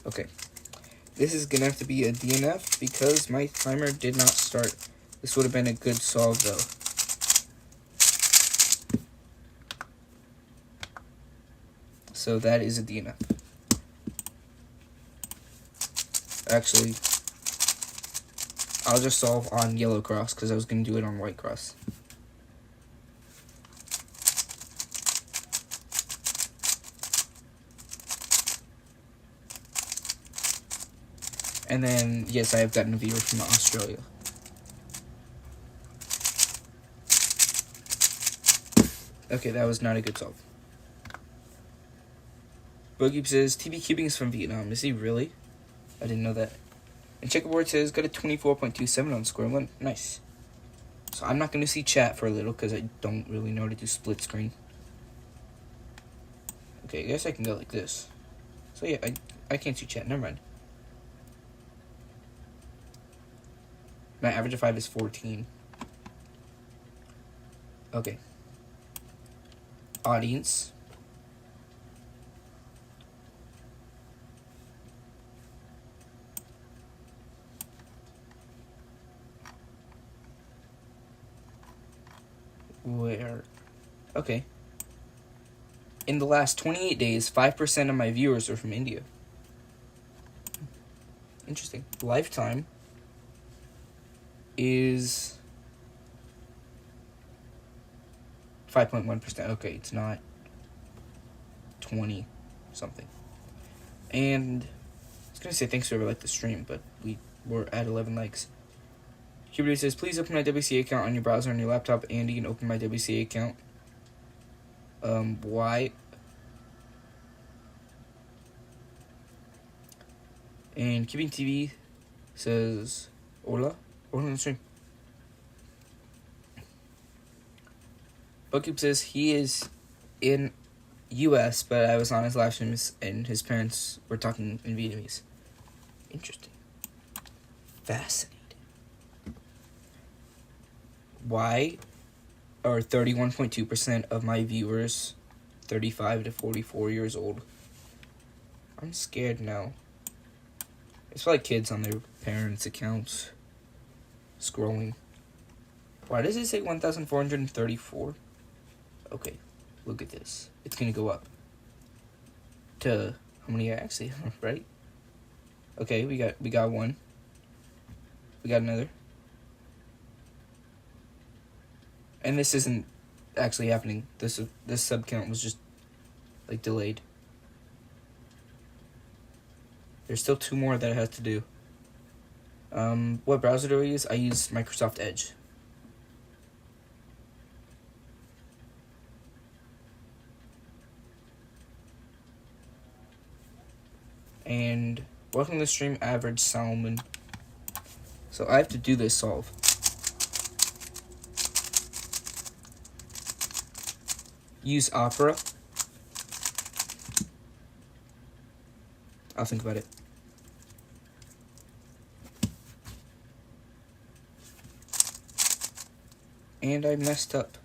Okay. This is going to have to be a DNF because my timer did not start. This would have been a good solve, though. So that is a DNF. Actually, I'll just solve on yellow cross because I was going to do it on white cross. And then, yes, I have gotten a viewer from Australia. Okay, that was not a good solve. Boogie says, TV Cubing is from Vietnam. Is he really? I didn't know that. And Checkerboard says, got a 24.27 on score one. Nice. So I'm not going to see chat for a little because I don't really know how to do split screen. Okay, I guess I can go like this. So yeah, I can't see chat. Never mind. My average of 5 is 14. Okay. Audience. Where? Okay. In the last 28 days, 5% of my viewers are from India. Interesting. Lifetime is 5.1%. Okay, it's not 20 something. And I was going to say thanks for whoever liked the stream, but we were at 11 likes. Cuber says, please open my WCA account on your browser on your laptop, and you can open my WCA account. Why? And Keeping TV says, hola on the stream. Bookkeep says he is in US, but I was on his live stream and his parents were talking in Vietnamese. Interesting. Fascinating. Why are 31.2% of my viewers 35 to 44 years old? I'm scared now. It's probably kids on their parents' accounts scrolling. Why does it say 1,434? Okay, look at this. It's gonna go up to how many I actually have, right? Okay, we got one. We got another. And this isn't actually happening. This sub count was just like delayed. There's still 2 more that I have to do. What browser do I use? I use Microsoft Edge. And welcome to the stream, Average Salmon. So I have to do this solve. Use Opera. I'll think about it. And I messed up.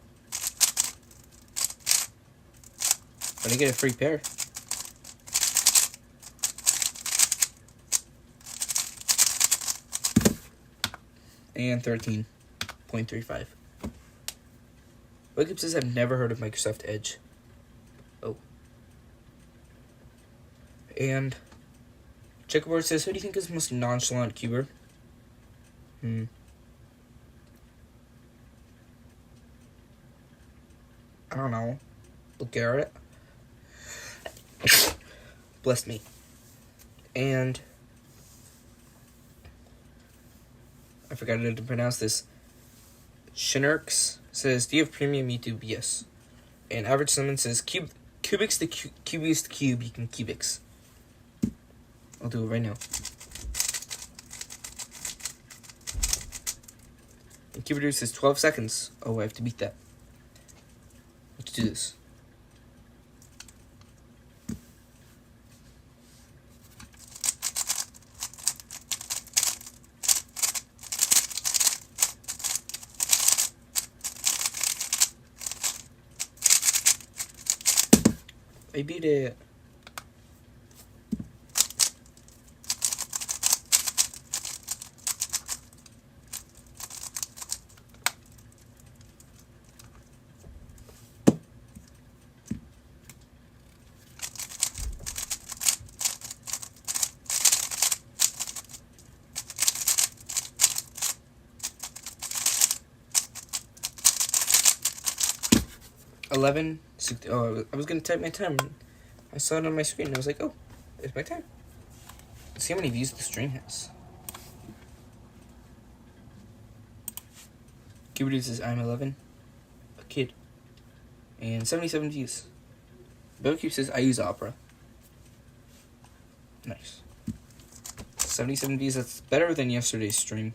But I get a free pair. And 13.35. Wake Up says I've never heard of Microsoft Edge. Oh. And Checkerboard says, who do you think is the most nonchalant cuber? I don't know. Look at it. Bless me. And I forgot how to pronounce this. Shinurks says, do you have premium YouTube? Yes. And Average Summon says, Cubix the cubiest cube you can Cubix. I'll do it right now. And Cubidur says 12 seconds. Oh, I have to beat that. Let's do this. I beat it. Oh, I was gonna type my time. I saw it on my screen and I was like, oh, it's my time. Let's see how many views the stream has. Cuber says, I'm 11. A kid. And 77 views. Bellcube says, I use Opera. Nice. 77 views, that's better than yesterday's stream.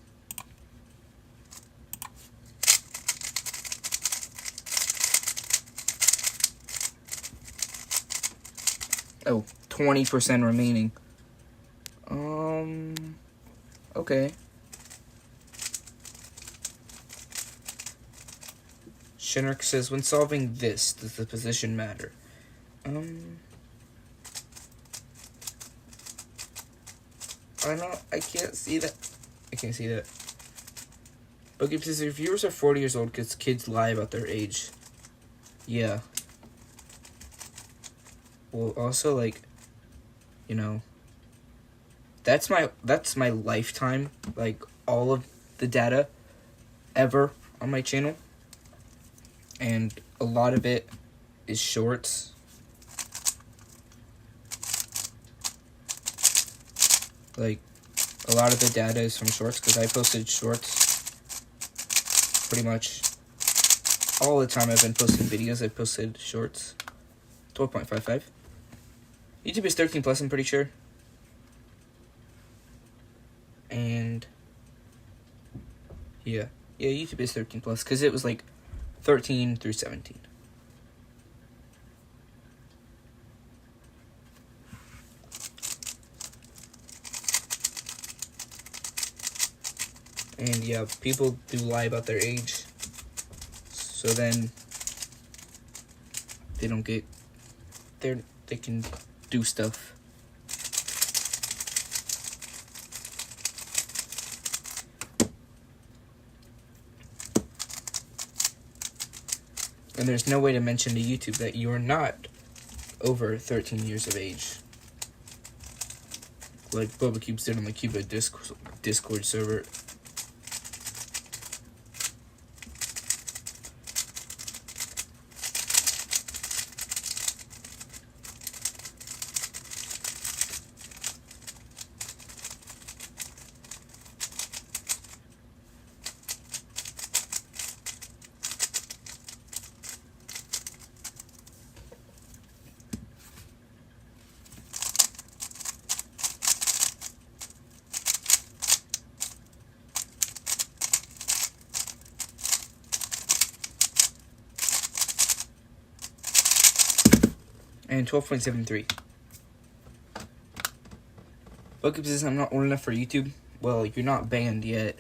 Oh, 20% remaining. Okay. Shinrik says, when solving this, does the position matter? I can't see that. I can't see that. Boogie says, if viewers are 40 years old because kids lie about their age. Yeah. Well, also, like, you know, that's my lifetime, like, all of the data ever on my channel. And a lot of it is shorts. Like, a lot of the data is from shorts because I posted shorts pretty much all the time I've been posting videos. I posted shorts. 12.55. YouTube is 13 plus, I'm pretty sure. And yeah, YouTube is 13 plus because it was like 13 through 17. And yeah, people do lie about their age, so then they don't get they can do stuff. And there's no way to mention to YouTube that you are not over 13 years of age, like Bubba Cubes did on the Cuba Discord server. And 12.73. Bookup says, I'm not old enough for YouTube. Well, you're not banned yet,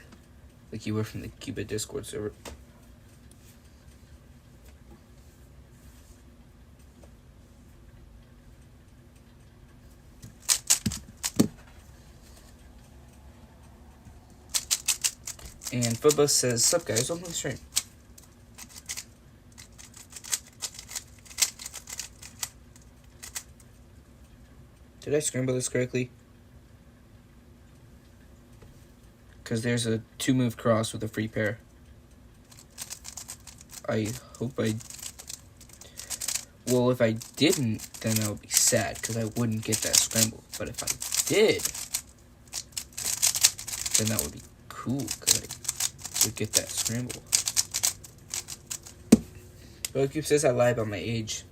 like you were from the Cuba Discord server. And Footbus says, sup guys, welcome to the stream. Did I scramble this correctly? Because there's a 2-move cross with a free pair. I hope I... Well, if I didn't, then I would be sad, because I wouldn't get that scramble. But if I did, then that would be cool, because I would get that scramble. Bokub says I lie about my age.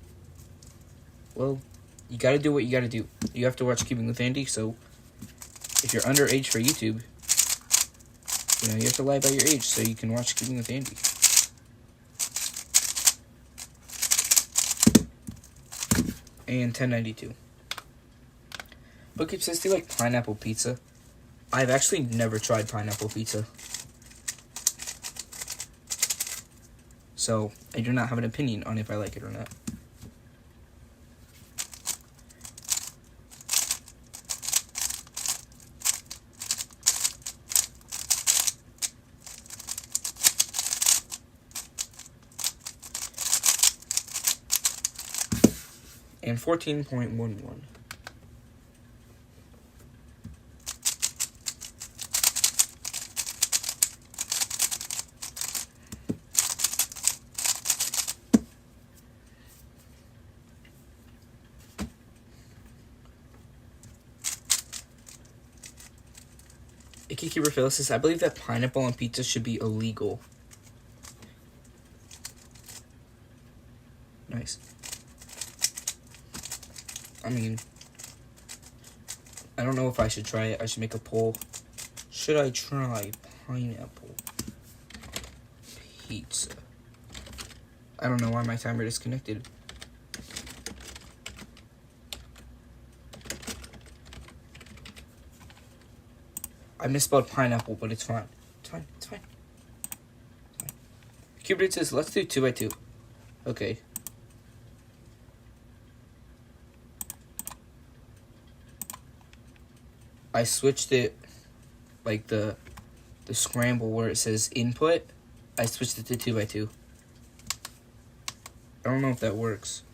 Well, you gotta do what you gotta do. You have to watch Keeping with Andy, so if you're underage for YouTube, you know, you have to lie about your age so you can watch Keeping with Andy. And 1092. Bookkeep says, do you like pineapple pizza? I've actually never tried pineapple pizza, so I do not have an opinion on if I like it or not. And 14.11. Icky Keeper Phyllis says, I believe that pineapple on pizza should be illegal. nice. I mean, I don't know if I should try it. I should make a poll. Should I try pineapple pizza? I don't know why my timer disconnected. I misspelled pineapple, but it's fine. It's fine. It's fine. It's fine. Cupid says, let's do 2x2. Okay. I switched it, like the scramble where it says input. I switched it to 2x2. I don't know if that works.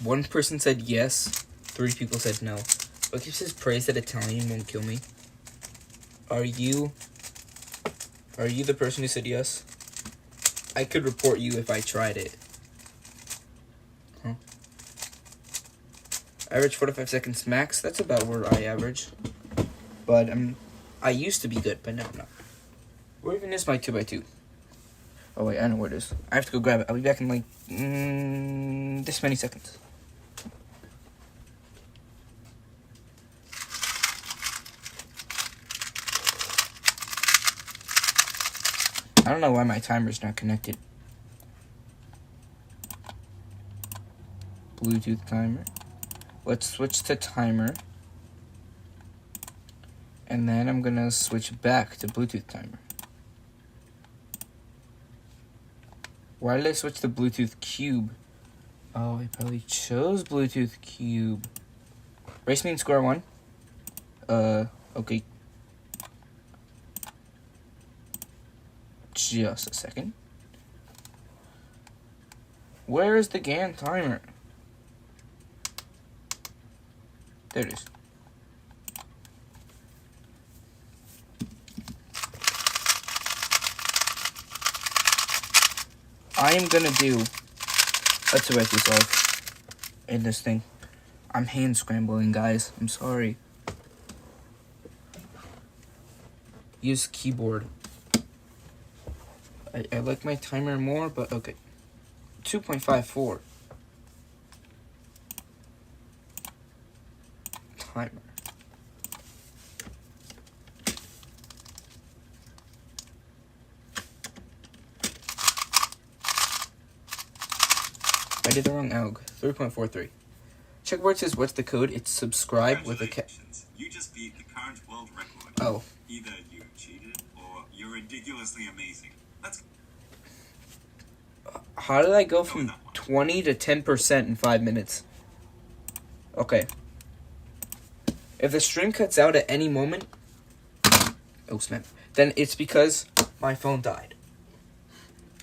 One person said yes, 3 people said no. What keeps says praise that Italian won't kill me? Are you the person who said yes? I could report you if I tried it. Huh? Average 45 seconds max. That's about where I average. But I used to be good, but now I'm not. Where even is my 2x2? Oh wait, I know where it is. I have to go grab it. I'll be back in like this many seconds. I don't know why my timer's not connected. Bluetooth timer. Let's switch to timer. And then I'm gonna switch back to Bluetooth timer. Why did I switch to Bluetooth cube? Oh, I probably chose Bluetooth cube. Race me in square one. Okay. Just a second. Where is the GAN timer? There it is. I am gonna do a 2x2 solve in this thing. I'm hand scrambling, guys. I'm sorry. Use keyboard. I like my timer more, but okay. 2.54. Timer. I did the wrong alg. 3.43. Checkboard says, what's the code? It's subscribe with a
You just beat the current world record.
Oh.
Either you cheated or you're ridiculously amazing. Let's.
How did I go from 20 to 10% in 5 minutes? Okay. If the stream cuts out at any moment, oh snap, then it's because my phone died.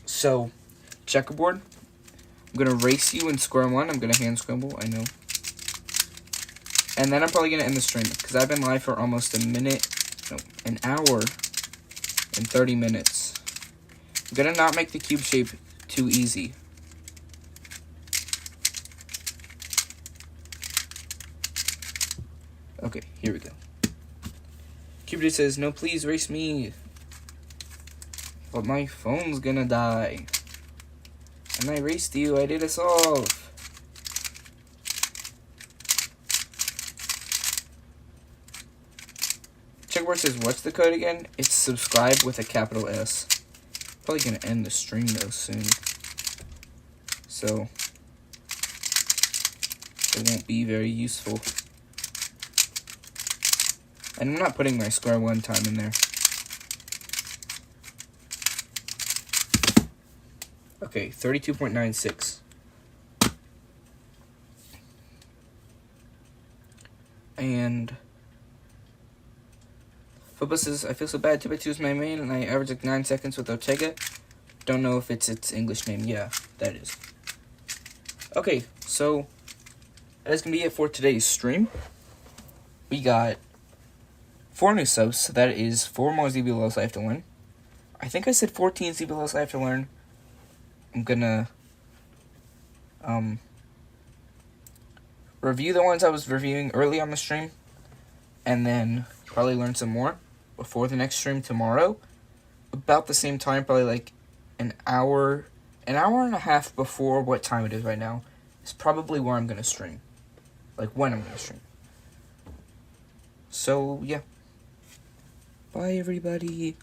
So, checkerboard, I'm going to race you in square one. I'm going to hand scramble, I know. And then I'm probably going to end the stream because I've been live for almost an hour and 30 minutes. I'm going to not make the cube shape too easy. Okay, here we go. Cupid says, no, please race me. But my phone's gonna die. And I raced you, I did a solve. Checkboard says, what's the code again? It's subscribe with a capital S. Probably gonna end the stream though soon. So, it won't be very useful. And I'm not putting my square one time in there. Okay, 32.96. And football says, I feel so bad. 2x2 is my main, and I average like 9 seconds with Ortega. Don't know if it's its English name. Yeah, that is. Okay, so that is going to be it for today's stream. We got 4 new subs, so that is 4 more ZBLLs I have to learn. I think I said 14 ZBLLs I have to learn. I'm gonna review the ones I was reviewing early on the stream, and then probably learn some more before the next stream tomorrow. About the same time, probably like an hour and a half before what time it is right now. Is probably where I'm going to stream. Like when I'm going to stream. So, yeah. Bye, everybody.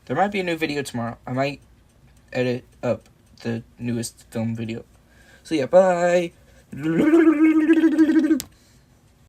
There might be a new video tomorrow. I might edit up the newest film video. So, yeah, bye.